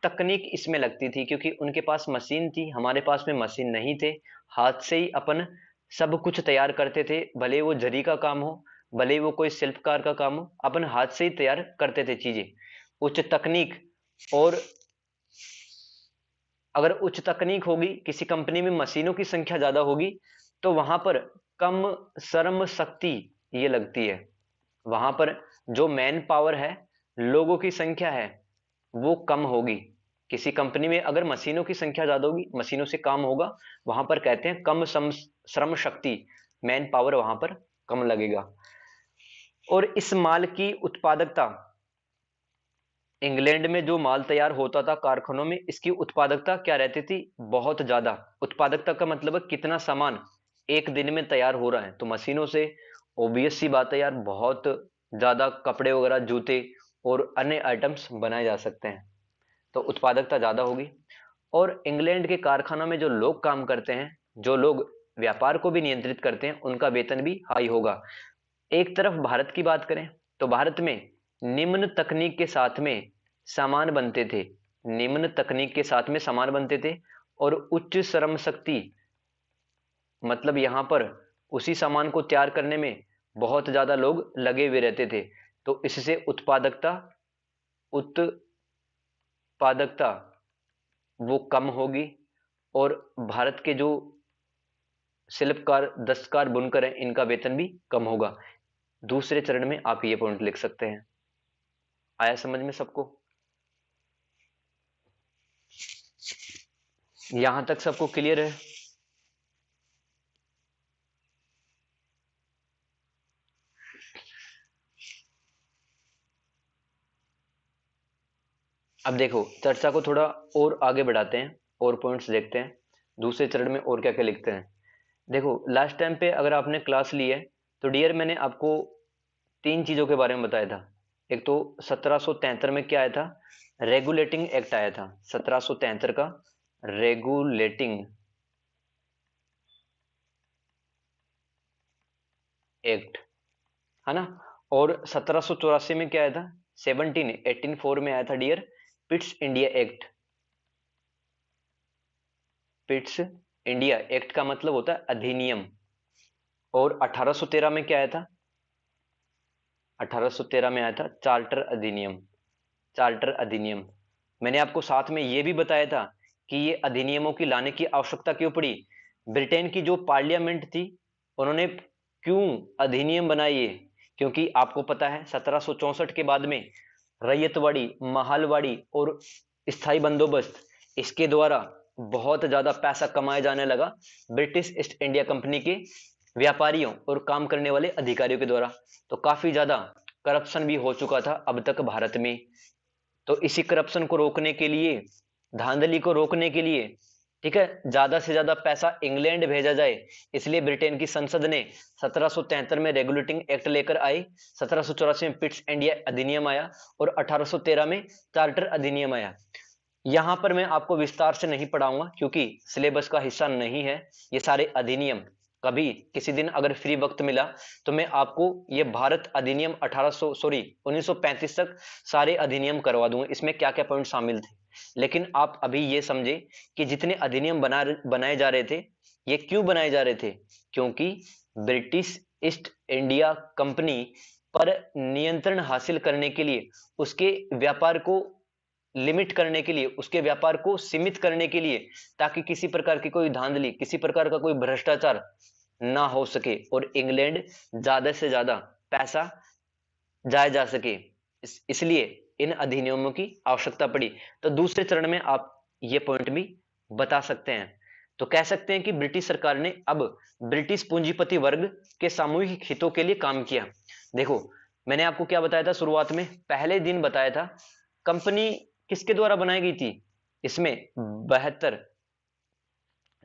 तकनीक इसमें लगती थी, क्योंकि उनके पास मशीन थी, हमारे पास में मशीन नहीं थे। हाथ से ही अपन सब कुछ तैयार करते थे, भले वो जरी का काम हो, भले वो कोई शिल्पकार का काम हो, अपन हाथ से ही तैयार करते थे चीजें। उच्च तकनीक, और अगर उच्च तकनीक होगी, किसी कंपनी में मशीनों की संख्या ज्यादा होगी, तो वहां पर कम श्रम शक्ति ये लगती है। वहां पर जो मैन पावर है, लोगों की संख्या है, वो कम होगी। किसी कंपनी में अगर मशीनों की संख्या ज्यादा होगी, मशीनों से काम होगा, वहां पर कहते हैं कम श्रम शक्ति, मैन पावर वहां पर कम लगेगा। और इस माल की उत्पादकता, इंग्लैंड में जो माल तैयार होता था कारखानों में, इसकी उत्पादकता क्या रहती थी, बहुत ज्यादा। उत्पादकता का मतलब है कितना सामान एक दिन में तैयार हो रहा है। तो मशीनों से ऑब्वियस सी बात है यार, बहुत ज्यादा कपड़े वगैरह, जूते और अन्य आइटम्स बनाए जा सकते हैं, तो उत्पादकता ज्यादा होगी। और इंग्लैंड के कारखानों में जो लोग काम करते हैं, जो लोग व्यापार को भी नियंत्रित करते हैं, उनका वेतन भी हाई होगा। एक तरफ भारत की बात करें तो भारत में निम्न तकनीक के साथ में सामान बनते थे, निम्न तकनीक के साथ में सामान बनते थे, और उच्च श्रम शक्ति, मतलब यहां पर उसी सामान को तैयार करने में बहुत ज्यादा लोग लगे हुए रहते थे। तो इससे उत्पादकता वो कम होगी, और भारत के जो शिल्पकार, दस्तकार, बुनकर हैं, इनका वेतन भी कम होगा। दूसरे चरण में आप ये पॉइंट लिख सकते हैं। आया समझ में सबको? यहां तक सबको क्लियर है? अब देखो चर्चा को थोड़ा और आगे बढ़ाते हैं और पॉइंट्स देखते हैं दूसरे चरण में और क्या क्या लिखते हैं। देखो लास्ट टाइम पे अगर आपने क्लास ली है तो डियर मैंने आपको तीन चीजों के बारे में बताया था। एक तो 1773 में क्या आया था, रेगुलेटिंग एक्ट आया था, 1773 का रेगुलेटिंग एक्ट, है ना। और 1784 में क्या आया था, 1884 में आया था dear Pitt's India Act. Pitt's India Act का मतलब होता है अधिनियम। और 1813 में क्या आया था, 1813 में आया था चार्टर अधिनियम। चार्टर अधिनियम, मैंने आपको साथ में यह भी बताया था कि ये अधिनियमों की लाने की आवश्यकता क्यों पड़ी। ब्रिटेन की जो पार्लियामेंट थी उन्होंने क्यों अधिनियम बनाए ये, क्योंकि आपको पता है 1764 के बाद में रैयतवाड़ी, महालवाड़ी और स्थायी बंदोबस्त, इसके द्वारा बहुत ज्यादा पैसा कमाया जाने लगा ब्रिटिश ईस्ट इंडिया कंपनी के व्यापारियों और काम करने वाले अधिकारियों के द्वारा। तो काफी ज्यादा करप्शन भी हो चुका था अब तक भारत में। तो इसी करप्शन को रोकने के लिए, धांधली को रोकने के लिए, ठीक है, ज्यादा से ज्यादा पैसा इंग्लैंड भेजा जाए, इसलिए ब्रिटेन की संसद ने 1773 में रेगुलेटिंग एक्ट लेकर आई, 1784 में पिट्स इंडिया अधिनियम आया और 1813 में चार्टर अधिनियम आया। यहां पर मैं आपको विस्तार से नहीं पढ़ाऊंगा क्योंकि सिलेबस का हिस्सा नहीं है ये सारे अधिनियम। कभी किसी दिन अगर फ्री वक्त मिला तो मैं आपको ये भारत अधिनियम 1935 तक सारे अधिनियम करवा दूंगा, इसमें क्या क्या पॉइंट शामिल थे। लेकिन आप अभी ये समझे कि जितने अधिनियम बनाए जा रहे थे, ये क्यों बनाए जा रहे थे, क्योंकि ब्रिटिश ईस्ट इंडिया कंपनी पर नियंत्रण हासिल करने के लिए, उसके व्यापार को लिमिट करने के लिए, उसके व्यापार को सीमित करने के लिए, ताकि किसी प्रकार की कोई धांधली, किसी प्रकार का कोई भ्रष्टाचार ना हो सके और इंग्लैंड ज्यादा से ज्यादा पैसा जाया जा सके। इसलिए इन अधिनियमों की आवश्यकता पड़ी। तो दूसरे चरण में आप ये पॉइंट भी बता सकते हैं। तो कह सकते हैं कि ब्रिटिश सरकार ने अब ब्रिटिश पूंजीपति वर्ग के सामूहिक हितों के लिए काम किया। देखो मैंने आपको क्या बताया था शुरुआत में, पहले दिन बताया था कंपनी किसके द्वारा बनाई गई थी, इसमें 72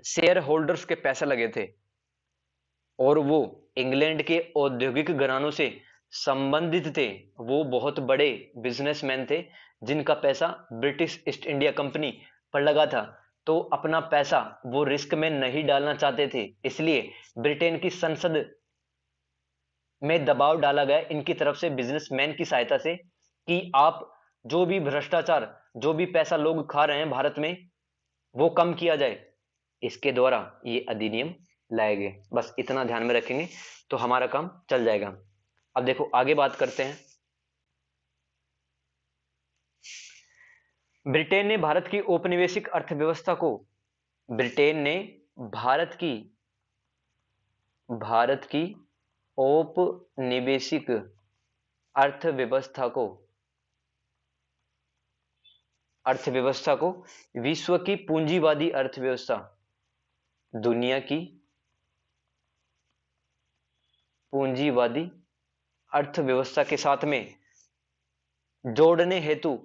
शेयर होल्डर्स के पैसे लगे थे और वो इंग्लैंड के औद्योगिक घरानों से संबंधित थे। वो बहुत बड़े बिजनेसमैन थे जिनका पैसा ब्रिटिश ईस्ट इंडिया कंपनी पर लगा था। तो अपना पैसा वो रिस्क में नहीं डालना चाहते थे, इसलिए ब्रिटेन की संसद में दबाव डाला गया इनकी तरफ से, बिजनेसमैन की सहायता से, कि आप जो भी भ्रष्टाचार, जो भी पैसा लोग खा रहे हैं भारत में, वो कम किया जाए। इसके द्वारा ये अधिनियम लाए गए। बस इतना ध्यान में रखेंगे तो हमारा काम चल जाएगा। अब देखो आगे बात करते हैं। ब्रिटेन ने भारत की औपनिवेशिक अर्थव्यवस्था को, ब्रिटेन ने भारत की औपनिवेशिक अर्थव्यवस्था को विश्व की पूंजीवादी अर्थव्यवस्था, दुनिया की पूंजीवादी अर्थव्यवस्था के साथ में जोड़ने हेतु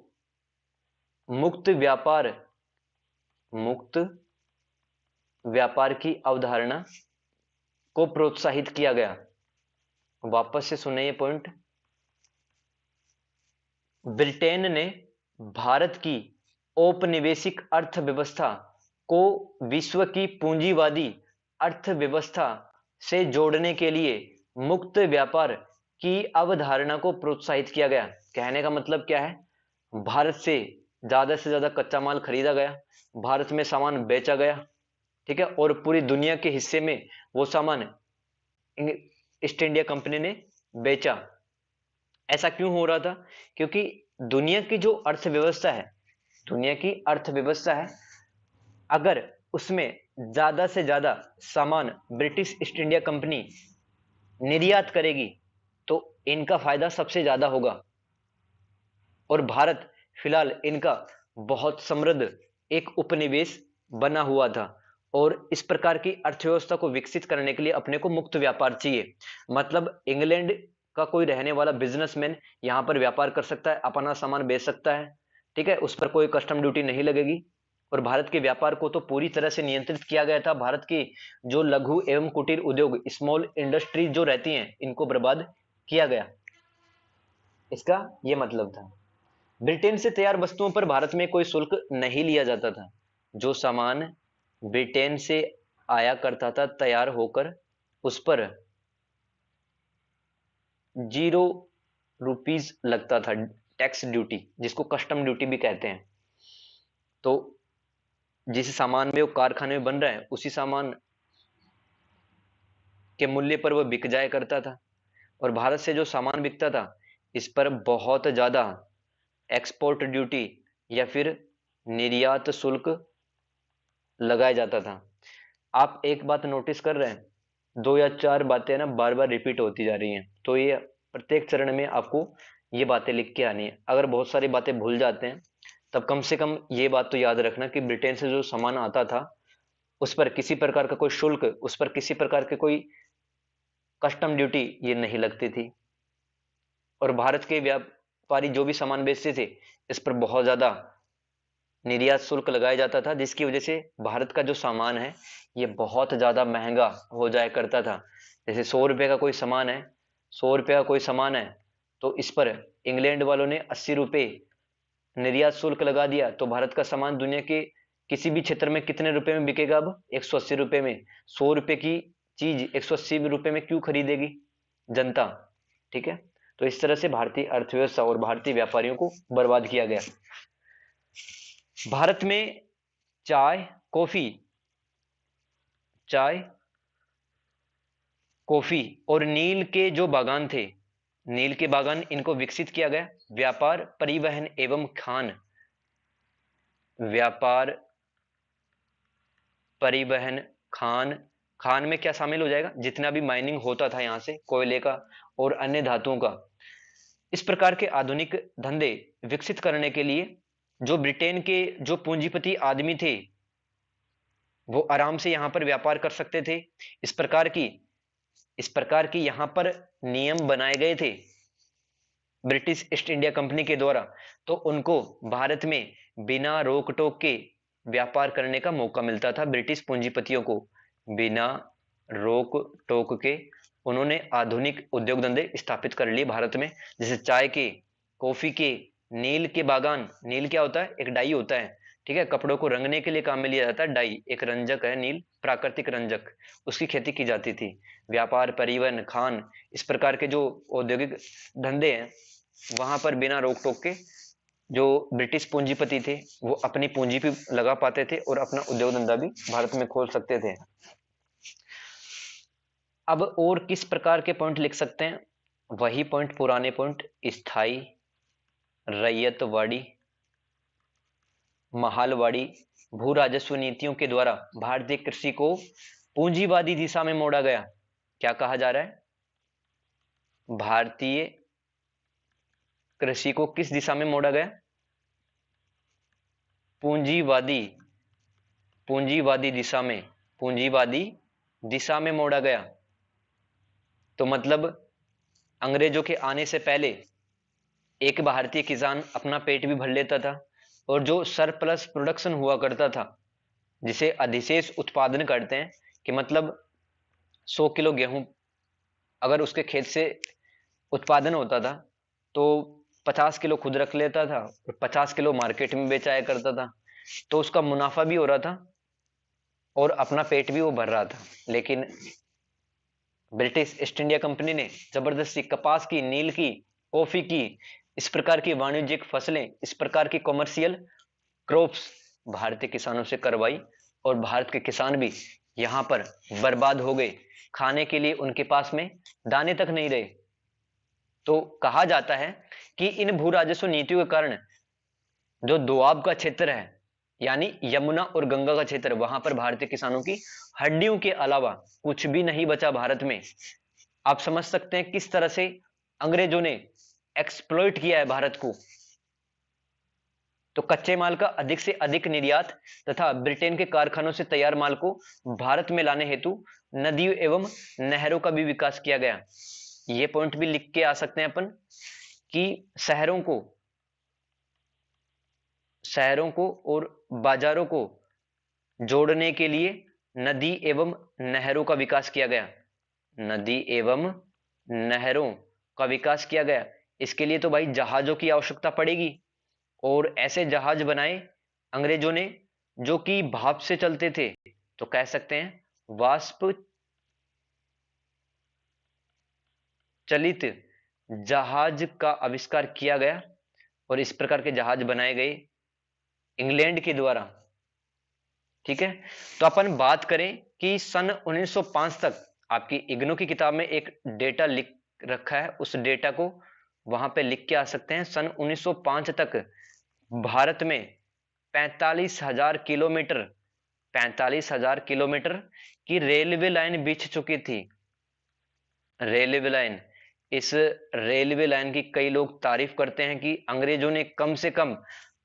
मुक्त व्यापार की अवधारणा को प्रोत्साहित किया गया। वापस से सुने ये पॉइंट, ब्रिटेन ने भारत की औपनिवेशिक अर्थव्यवस्था को विश्व की पूंजीवादी अर्थव्यवस्था से जोड़ने के लिए मुक्त व्यापार की अवधारणा को प्रोत्साहित किया गया। कहने का मतलब क्या है, भारत से ज्यादा कच्चा माल खरीदा गया, भारत में सामान बेचा गया, ठीक है, और पूरी दुनिया के हिस्से में वो सामान ईस्ट इंडिया कंपनी ने बेचा। ऐसा क्यों हो रहा था, क्योंकि दुनिया की जो अर्थव्यवस्था है, दुनिया की अर्थव्यवस्था है, अगर उसमें ज्यादा से ज्यादा सामान ब्रिटिश ईस्ट इंडिया कंपनी निर्यात करेगी तो इनका फायदा सबसे ज्यादा होगा। और भारत फिलहाल इनका बहुत समृद्ध एक उपनिवेश बना हुआ था। और इस प्रकार की अर्थव्यवस्था को विकसित करने के लिए अपने को मुक्त व्यापार चाहिए। मतलब इंग्लैंड का कोई रहने वाला बिजनेसमैन यहां पर व्यापार कर सकता है, अपना सामान बेच सकता है, ठीक है, उस पर कोई कस्टम ड्यूटी नहीं लगेगी। और भारत के व्यापार को तो पूरी तरह से नियंत्रित किया गया था। भारत की जो लघु एवं कुटीर उद्योग, स्मॉल इंडस्ट्रीज जो रहती हैं, इनको बर्बाद किया गया। इसका यह मतलब था। ब्रिटेन से तैयार वस्तुओं पर भारत में कोई शुल्क नहीं लिया जाता था। जो सामान ब्रिटेन से आया करता था तैयार होकर, उस पर 0 रुपीज लगता था टैक्स ड्यूटी, जिसको कस्टम ड्यूटी भी कहते हैं। तो जिस सामान में वो कारखाने में बन रहा है, उसी सामान के मूल्य पर वह बिक जाया करता था। और भारत से जो सामान बिकता था, इस पर बहुत ज्यादा एक्सपोर्ट ड्यूटी या फिर निर्यात शुल्क लगाया जाता था। आप एक बात नोटिस कर रहे हैं, 2 या 4 बातें ना बार बार रिपीट होती जा रही हैं। तो ये प्रत्येक चरण में आपको ये बातें लिख के आनी है। अगर बहुत सारी बातें भूल जाते हैं, तब कम से कम ये बात तो याद रखना कि ब्रिटेन से जो सामान आता था, उस पर किसी प्रकार का कोई शुल्क, उस पर किसी प्रकार के कोई कस्टम ड्यूटी ये नहीं लगती थी। और भारत के व्यापारी जो भी सामान बेचते थे, इस पर बहुत ज्यादा निर्यात शुल्क लगाया जाता था, जिसकी वजह से भारत का जो सामान है ये बहुत ज्यादा महंगा हो जाया करता था। जैसे 100 रुपए का कोई सामान है, 100 रुपए का कोई सामान है, तो इस पर इंग्लैंड वालों ने 80 रुपए निर्यात शुल्क लगा दिया, तो भारत का सामान दुनिया के किसी भी क्षेत्र में कितने रुपए में बिकेगा? अब 180 रुपए में। 100 रुपए की चीज 180 रुपए में क्यों खरीदेगी जनता? ठीक है। तो इस तरह से भारतीय अर्थव्यवस्था और भारतीय व्यापारियों को बर्बाद किया गया। भारत में चाय, कॉफी और नील के जो बागान थे, नील के बागान, इनको विकसित किया गया। व्यापार, परिवहन एवं खान, व्यापार, परिवहन, खान। खान में क्या शामिल हो जाएगा? जितना भी माइनिंग होता था यहां से कोयले का और अन्य धातुओं का। इस प्रकार के आधुनिक धंधे विकसित करने के लिए जो ब्रिटेन के जो पूंजीपति आदमी थे, वो आराम से यहां पर व्यापार कर सकते थे। इस प्रकार की यहां पर नियम बनाए गए थे ब्रिटिश ईस्ट इंडिया कंपनी के द्वारा, तो उनको भारत में बिना रोक टोक के व्यापार करने का मौका मिलता था। ब्रिटिश पूंजीपतियों को बिना रोक टोक के उन्होंने आधुनिक उद्योग धंधे स्थापित कर लिए भारत में। जैसे चाय के, कॉफी के, नील के बागान। नील क्या होता है? एक डाई होता है, ठीक है, कपड़ों को रंगने के लिए काम में लिया जाता है। डाई एक रंजक है, नील प्राकृतिक रंजक, उसकी खेती की जाती थी। व्यापार, परिवहन, खान, इस प्रकार के जो औद्योगिक धंधे हैं, वहां पर बिना रोक टोक के जो ब्रिटिश पूंजीपति थे वो अपनी पूंजी भी लगा पाते थे और अपना उद्योग धंधा भी भारत में खोल सकते थे। अब और किस प्रकार के पॉइंट लिख सकते हैं? वही पॉइंट, पुराने पॉइंट, स्थायी, रैयतवाड़ी, महालवाड़ी, भू राजस्व नीतियों के द्वारा भारतीय कृषि को पूंजीवादी दिशा में मोड़ा गया। क्या कहा जा रहा है? भारतीय कृषि को किस दिशा में मोड़ा गया? पूंजीवादी, पूंजीवादी दिशा में, पूंजीवादी दिशा में मोड़ा गया। तो मतलब अंग्रेजों के आने से पहले एक भारतीय किसान अपना पेट भी भर लेता था, और जो सरप्लस प्रोडक्शन हुआ करता था, जिसे अधिशेष उत्पादन करते हैं, कि मतलब 100 किलो गेहूं अगर उसके खेत से उत्पादन होता था, तो 50 किलो खुद रख लेता था और 50 किलो मार्केट में बेचाया करता था। तो उसका मुनाफा भी हो रहा था और अपना पेट भी वो भर रहा था। लेकिन ब्रिटिश ईस्ट इंडिया कंपनी ने जबरदस्ती कपास की, नील की, कॉफी की, इस प्रकार की वाणिज्यिक फसलें, इस प्रकार की कॉमर्शियल क्रॉप्स भारतीय किसानों से करवाई, और भारत के किसान भी यहां पर बर्बाद हो गए। खाने के लिए उनके पास में दाने तक नहीं रहे। तो कहा जाता है कि इन भू राजस्व नीतियों के कारण जो दोआब का क्षेत्र है, यानी यमुना और गंगा का क्षेत्र, वहां पर भारतीय किसानों की हड्डियों के अलावा कुछ भी नहीं बचा भारत में। आप समझ सकते हैं किस तरह से अंग्रेजों ने एक्सप्लॉइट किया है भारत को। तो कच्चे माल का अधिक से अधिक निर्यात तथा ब्रिटेन के कारखानों से तैयार माल को भारत में लाने हेतु नदियों एवं नहरों का भी विकास किया गया। ये पॉइंट भी लिख के आ सकते हैं अपन कि शहरों को और बाजारों को जोड़ने के लिए नदी एवं नहरों का विकास किया गया। नदी एवं नहरों का विकास किया गया। इसके लिए तो भाई जहाजों की आवश्यकता पड़ेगी, और ऐसे जहाज बनाए अंग्रेजों ने जो कि भाप से चलते थे, तो कह सकते हैं वाष्प चलित जहाज का आविष्कार किया गया, और इस प्रकार के जहाज बनाए गए इंग्लैंड के द्वारा। ठीक है, तो अपन बात करें कि सन 1905 तक आपकी इग्नू की किताब में एक डेटा लिख रखा है, उस डेटा को वहां पे लिख के आ सकते हैं। सन 1905 तक भारत में 45,000 किलोमीटर की रेलवे लाइन बिछ चुकी थी। रेलवे लाइन, इस रेलवे लाइन की कई लोग तारीफ करते हैं कि अंग्रेजों ने कम से कम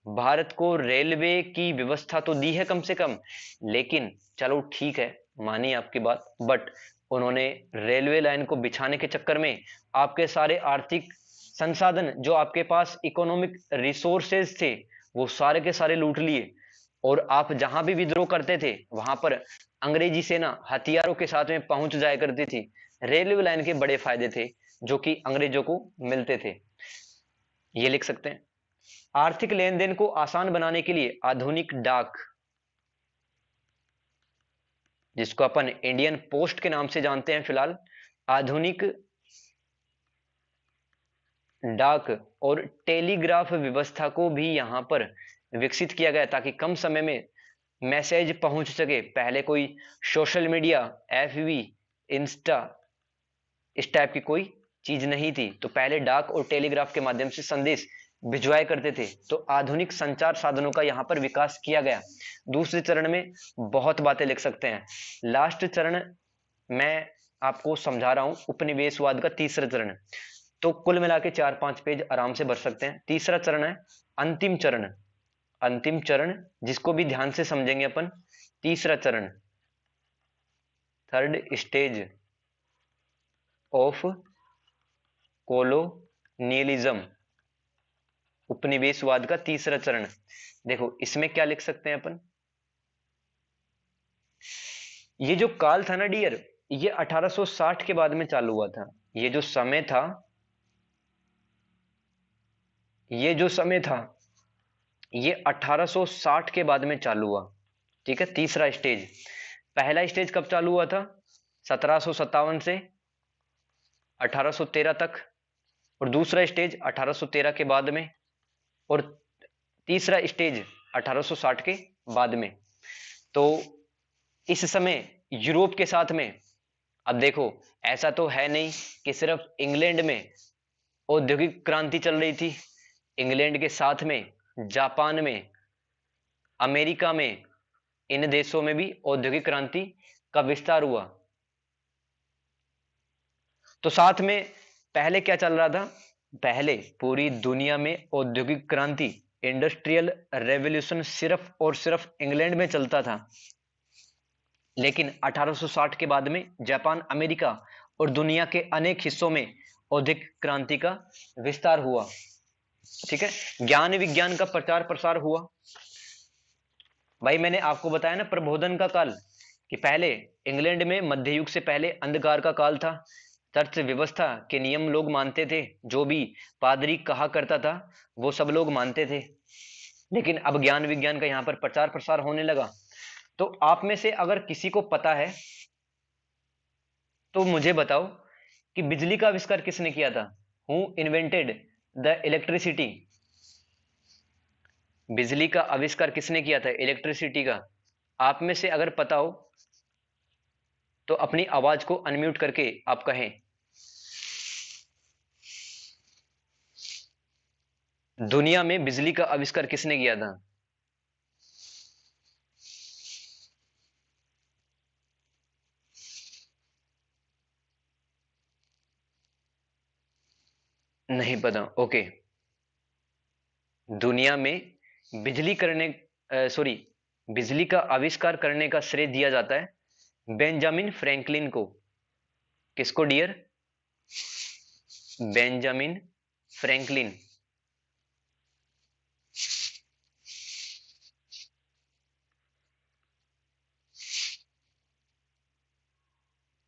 भारत को रेलवे की व्यवस्था तो दी है कम से कम, लेकिन चलो ठीक है, मानी आपकी बात, बट उन्होंने रेलवे लाइन को बिछाने के चक्कर में आपके सारे आर्थिक संसाधन जो आपके पास इकोनॉमिक रिसोर्सेज थे वो सारे के सारे लूट लिए, और आप जहां भी विद्रोह करते थे वहां पर अंग्रेजी सेना हथियारों के साथ में पहुंच जाया करती थी। रेलवे लाइन के बड़े फायदे थे जो कि अंग्रेजों को मिलते थे। ये लिख सकते हैं। आर्थिक लेन देन को आसान बनाने के लिए आधुनिक डाक, जिसको अपन इंडियन पोस्ट के नाम से जानते हैं फिलहाल, आधुनिक डाक और टेलीग्राफ व्यवस्था को भी यहां पर विकसित किया गया ताकि कम समय में मैसेज पहुंच सके। पहले कोई सोशल मीडिया, एफबी, इंस्टा, इस टाइप की कोई चीज नहीं थी, तो पहले डाक और टेलीग्राफ के माध्यम से संदेश भिजवाया करते थे। तो आधुनिक संचार साधनों का यहां पर विकास किया गया। दूसरे चरण में बहुत बातें लिख सकते हैं। लास्ट चरण मैं आपको समझा रहा हूं, उपनिवेशवाद का तीसरा चरण। तो कुल मिला के 4-5 पेज आराम से भर सकते हैं। तीसरा चरण है अंतिम चरण। अंतिम चरण जिसको भी ध्यान से समझेंगे अपन, तीसरा चरण, थर्ड स्टेज ऑफ कोलोनियलिज्म, उपनिवेशवाद का तीसरा चरण। देखो इसमें क्या लिख सकते हैं अपन, ये जो काल था ना डियर, ये 1860 के बाद में चालू हुआ था। ये जो समय था, ये जो समय था ये 1860 के बाद में चालू हुआ। ठीक है, तीसरा स्टेज। पहला स्टेज कब चालू हुआ था? 1757 से 1813 तक, और दूसरा स्टेज 1813 के बाद में, और तीसरा स्टेज 1860 के बाद में। तो इस समय यूरोप के साथ में, अब देखो ऐसा तो है नहीं कि सिर्फ इंग्लैंड में औद्योगिक क्रांति चल रही थी। इंग्लैंड के साथ में जापान में, अमेरिका में, इन देशों में भी औद्योगिक क्रांति का विस्तार हुआ। तो साथ में पहले क्या चल रहा था? पहले पूरी दुनिया में औद्योगिक क्रांति, इंडस्ट्रियल रेवोल्यूशन सिर्फ और सिर्फ इंग्लैंड में चलता था। लेकिन 1860 के बाद में जापान, अमेरिका और दुनिया के अनेक हिस्सों में औद्योगिक क्रांति का विस्तार हुआ। ठीक है, ज्ञान विज्ञान का प्रचार प्रसार हुआ। भाई मैंने आपको बताया ना प्रबोधन का काल, कि पहले इंग्लैंड में मध्य युग से पहले अंधकार का काल था। चर्च व्यवस्था के नियम लोग मानते थे, जो भी पादरी कहा करता था वो सब लोग मानते थे। लेकिन अब ज्ञान विज्ञान का यहां पर प्रचार प्रसार होने लगा। तो आप में से अगर किसी को पता है तो मुझे बताओ कि बिजली का आविष्कार किसने किया था? Who invented the electricity? बिजली का आविष्कार किसने किया था, इलेक्ट्रिसिटी का? आप में से अगर पता हो तो अपनी आवाज को अनम्यूट करके आप कहें। दुनिया में बिजली का आविष्कार किसने किया था? नहीं पता, ओके। दुनिया में बिजली करने सॉरी बिजली का आविष्कार करने का श्रेय दिया जाता है बेंजामिन फ्रैंकलिन को। किसको डियर? Benjamin Franklin.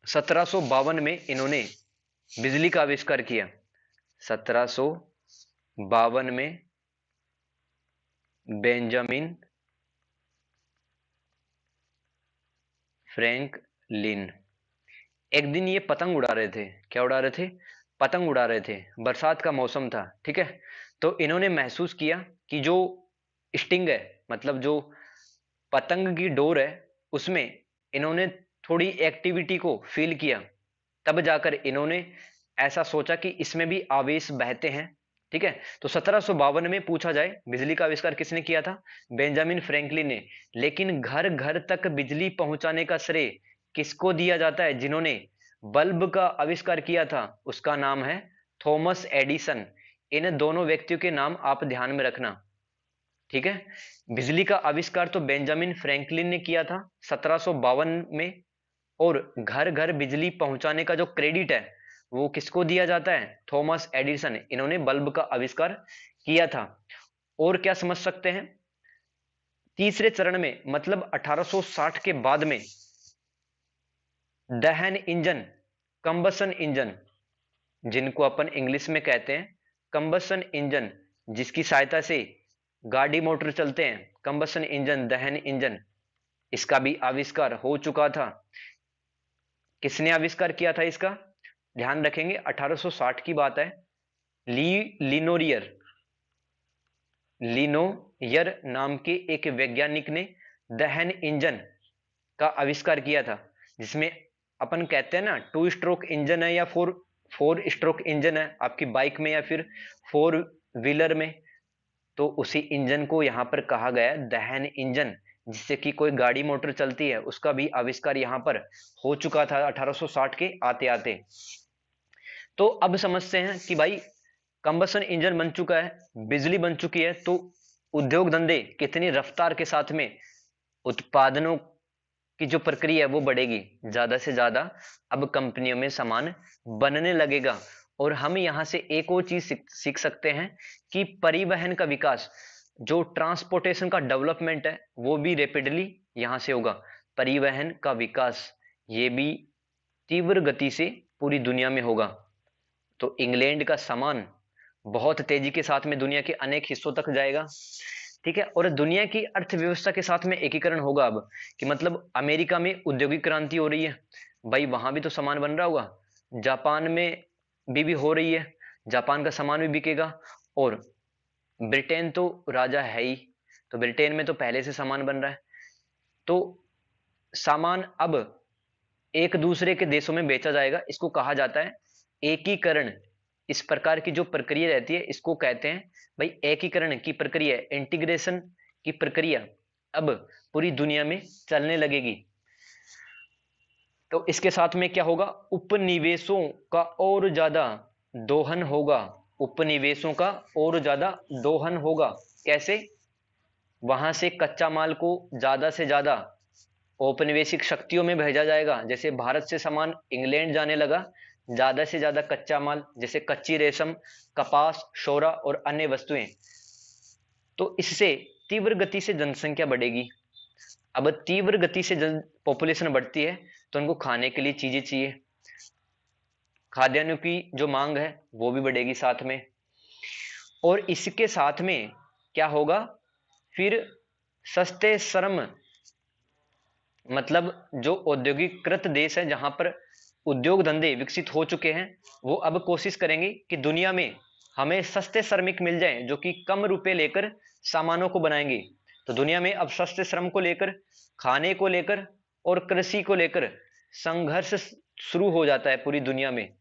1752 में इन्होंने बिजली का आविष्कार किया। 1752 में बेंजामिन फ्रैंकलिन। एक दिन ये पतंग उड़ा रहे थे। क्या उड़ा रहे थे? पतंग उड़ा रहे थे। बरसात का मौसम था, ठीक है। तो इन्होंने महसूस किया कि जो स्टिंग है, मतलब जो पतंग की डोर है, उसमें इन्होंने थोड़ी एक्टिविटी को फील किया। तब जाकर इन्होंने ऐसा सोचा कि इसमें भी आवेश बहते हैं, ठीक है। तो 1752 में पूछा जाए बिजली का आविष्कार किसने किया था? बेंजामिन फ्रैंकलिन ने। लेकिन घर घर तक बिजली पहुंचाने का श्रेय किसको दिया जाता है? जिन्होंने बल्ब का आविष्कार किया था, उसका नाम है थॉमस एडिसन। इन दोनों व्यक्तियों के नाम आप ध्यान में रखना, ठीक है। बिजली का आविष्कार तो बेंजामिन फ्रैंकलिन ने किया था 1752 में, और घर घर बिजली पहुंचाने का जो क्रेडिट है वो किसको दिया जाता है? Thomas Edison. इन्होंने बल्ब का आविष्कार किया था। और क्या समझ सकते हैं? तीसरे चरण में, मतलब 1860 के बाद में, दहन इंजन, कंबसन इंजन, जिनको अपन इंग्लिश में कहते हैं कंबसन इंजन, जिसकी सहायता से गाड़ी मोटर चलते हैं, कंबसन इंजन, दहन इंजन, इसका भी आविष्कार हो चुका था। किसने आविष्कार किया था इसका? ध्यान रखेंगे 1860 की बात है। लिनोरियर लिनोयर नाम के एक वैज्ञानिक ने दहन इंजन का आविष्कार किया था, जिसमें अपन कहते हैं ना 2 स्ट्रोक इंजन है या 4 स्ट्रोक इंजन है आपकी बाइक में या फिर 4 व्हीलर में, तो उसी इंजन को यहां पर कहा गया दहन इंजन, जिससे कि कोई गाड़ी मोटर चलती है, उसका भी आविष्कार यहां पर हो चुका था 1860 के आते आते। तो अब समझते हैं कि भाई कंबसन इंजन बन चुका है, बिजली बन चुकी है, तो उद्योग धंधे कितनी रफ्तार के साथ में उत्पादनों की जो प्रक्रिया है वो बढ़ेगी, ज्यादा से ज्यादा अब कंपनियों में सामान बनने लगेगा। और हम यहां से एक और चीज सीख सकते हैं कि परिवहन का विकास, जो ट्रांसपोर्टेशन का डेवलपमेंट है, वो भी रैपिडली यहां से होगा। परिवहन का विकास ये भी तीव्र गति से पूरी दुनिया में होगा। तो इंग्लैंड का सामान बहुत तेजी के साथ में दुनिया के अनेक हिस्सों तक जाएगा, ठीक है। और दुनिया की अर्थव्यवस्था के साथ में एकीकरण होगा अब, कि मतलब अमेरिका में औद्योगिक क्रांति हो रही है, भाई वहां भी तो सामान बन रहा होगा। जापान में भी हो रही है, जापान का सामान भी बिकेगा। और ब्रिटेन तो राजा है ही, तो ब्रिटेन में तो पहले से सामान बन रहा है। तो सामान अब एक दूसरे के देशों में बेचा जाएगा, इसको कहा जाता है एकीकरण। इस प्रकार की जो प्रक्रिया रहती है इसको कहते हैं भाई एकीकरण की प्रक्रिया, इंटीग्रेशन की प्रक्रिया अब पूरी दुनिया में चलने लगेगी। तो इसके साथ में क्या होगा? उपनिवेशों का और ज्यादा दोहन होगा। उपनिवेशों का और ज्यादा दोहन होगा। कैसे? वहां से कच्चा माल को ज्यादा से ज्यादा औपनिवेशिक शक्तियों में भेजा जाएगा। जैसे भारत से सामान इंग्लैंड जाने लगा, ज्यादा से ज्यादा कच्चा माल, जैसे कच्ची रेशम, कपास, शोरा और अन्य वस्तुएं। तो इससे तीव्र गति से जनसंख्या बढ़ेगी। अब तीव्र गति से पॉपुलेशन बढ़ती है तो उनको खाने के लिए चीजें चाहिए, खाद्यान्नों की जो मांग है वो भी बढ़ेगी साथ में। और इसके साथ में क्या होगा फिर? सस्ते श्रम, मतलब जो औद्योगिकृत देश है जहां पर उद्योग धंधे विकसित हो चुके हैं, वो अब कोशिश करेंगे कि दुनिया में हमें सस्ते श्रमिक मिल जाएं जो कि कम रुपए लेकर सामानों को बनाएंगे। तो दुनिया में अब सस्ते श्रम को लेकर, खाने को लेकर और कृषि को लेकर संघर्ष शुरू हो जाता है पूरी दुनिया में,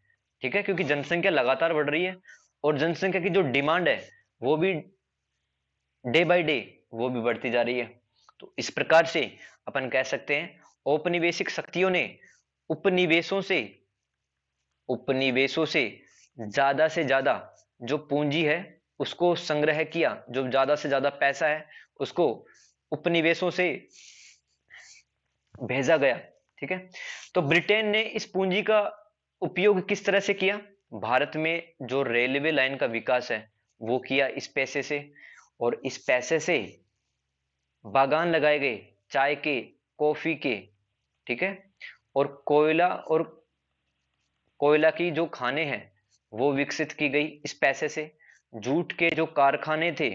ठीक है। क्योंकि जनसंख्या लगातार बढ़ रही है और जनसंख्या की जो डिमांड है वो भी डे बाय डे वो भी बढ़ती जा रही है। तो इस प्रकार से अपन कह सकते हैं औपनिवेशिक शक्तियों ने उपनिवेशों से ज्यादा से ज्यादा जो पूंजी है उसको संग्रह किया, जो ज्यादा से ज्यादा पैसा है उसको उपनिवेशों से भेजा गया। ठीक है, तो ब्रिटेन ने इस पूंजी का उपयोग किस तरह से किया? भारत में जो रेलवे लाइन का विकास है वो किया इस पैसे से, और इस पैसे से बागान लगाए गए चाय के, कॉफी के। ठीक है, और कोयला की जो खाने हैं वो विकसित की गई इस पैसे से। जूट के जो कारखाने थे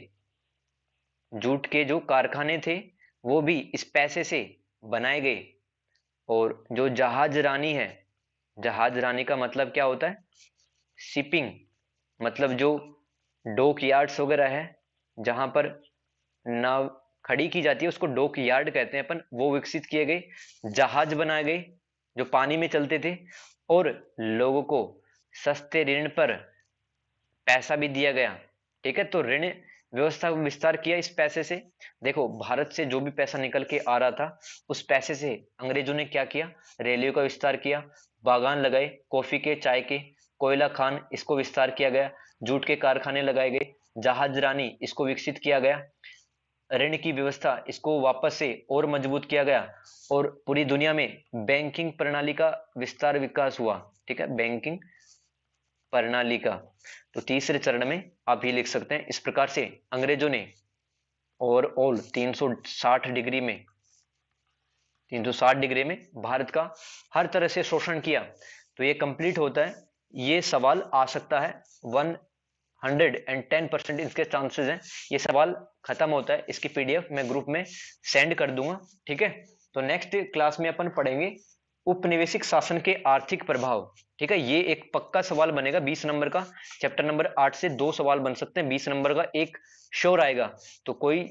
जूट के जो कारखाने थे वो भी इस पैसे से बनाए गए। और जो जहाज रानी है, जहाज रानी का मतलब क्या होता है? शिपिंग, मतलब जो डॉक यार्ड्स वगैरह है जहां पर नाव खड़ी की जाती है उसको डॉक यार्ड कहते हैं अपन, वो विकसित किए गए। जहाज बनाए गए जो पानी में चलते थे, और लोगों को सस्ते ऋण पर पैसा भी दिया गया। ठीक है, तो ऋण व्यवस्था का विस्तार किया इस पैसे से। देखो, भारत से जो भी पैसा निकल के आ रहा था उस पैसे से अंग्रेजों ने क्या किया? रेलवे का विस्तार किया, बागान लगाए कॉफी के, चाय के, कोयला खान इसको विस्तार किया गया, जूट के कारखाने लगाए गए, जहाज रानी इसको विकसित किया गया, ऋण की व्यवस्था इसको वापस से और मजबूत किया गया, और पूरी दुनिया में बैंकिंग प्रणाली का विस्तार विकास हुआ। ठीक है, बैंकिंग प्रणाली का। तो तीसरे चरण में आप ये लिख सकते हैं, इस प्रकार से अंग्रेजों ने ओवरऑल 360 डिग्री में भारत का हर तरह से शोषण किया। तो ये कंप्लीट होता है, ये सवाल आ सकता है 110% इसके चांसेस हैं। ये सवाल खत्म होता है, इसकी पीडीएफ मैं ग्रुप में सेंड कर दूंगा। ठीक है, तो नेक्स्ट क्लास में अपन पढ़ेंगे उपनिवेशिक शासन के आर्थिक प्रभाव। ठीक है, ये एक पक्का सवाल बनेगा 20 नंबर का। चैप्टर नंबर 8 से 2 सवाल बन सकते हैं, 20 नंबर का एक श्योर आएगा। तो कोई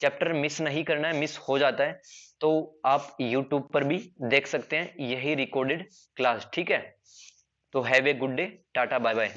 चैप्टर मिस नहीं करना है, मिस हो जाता है तो आप यूट्यूब पर भी देख सकते हैं यही रिकॉर्डेड क्लास। ठीक है, तो have a good day, tata bye bye.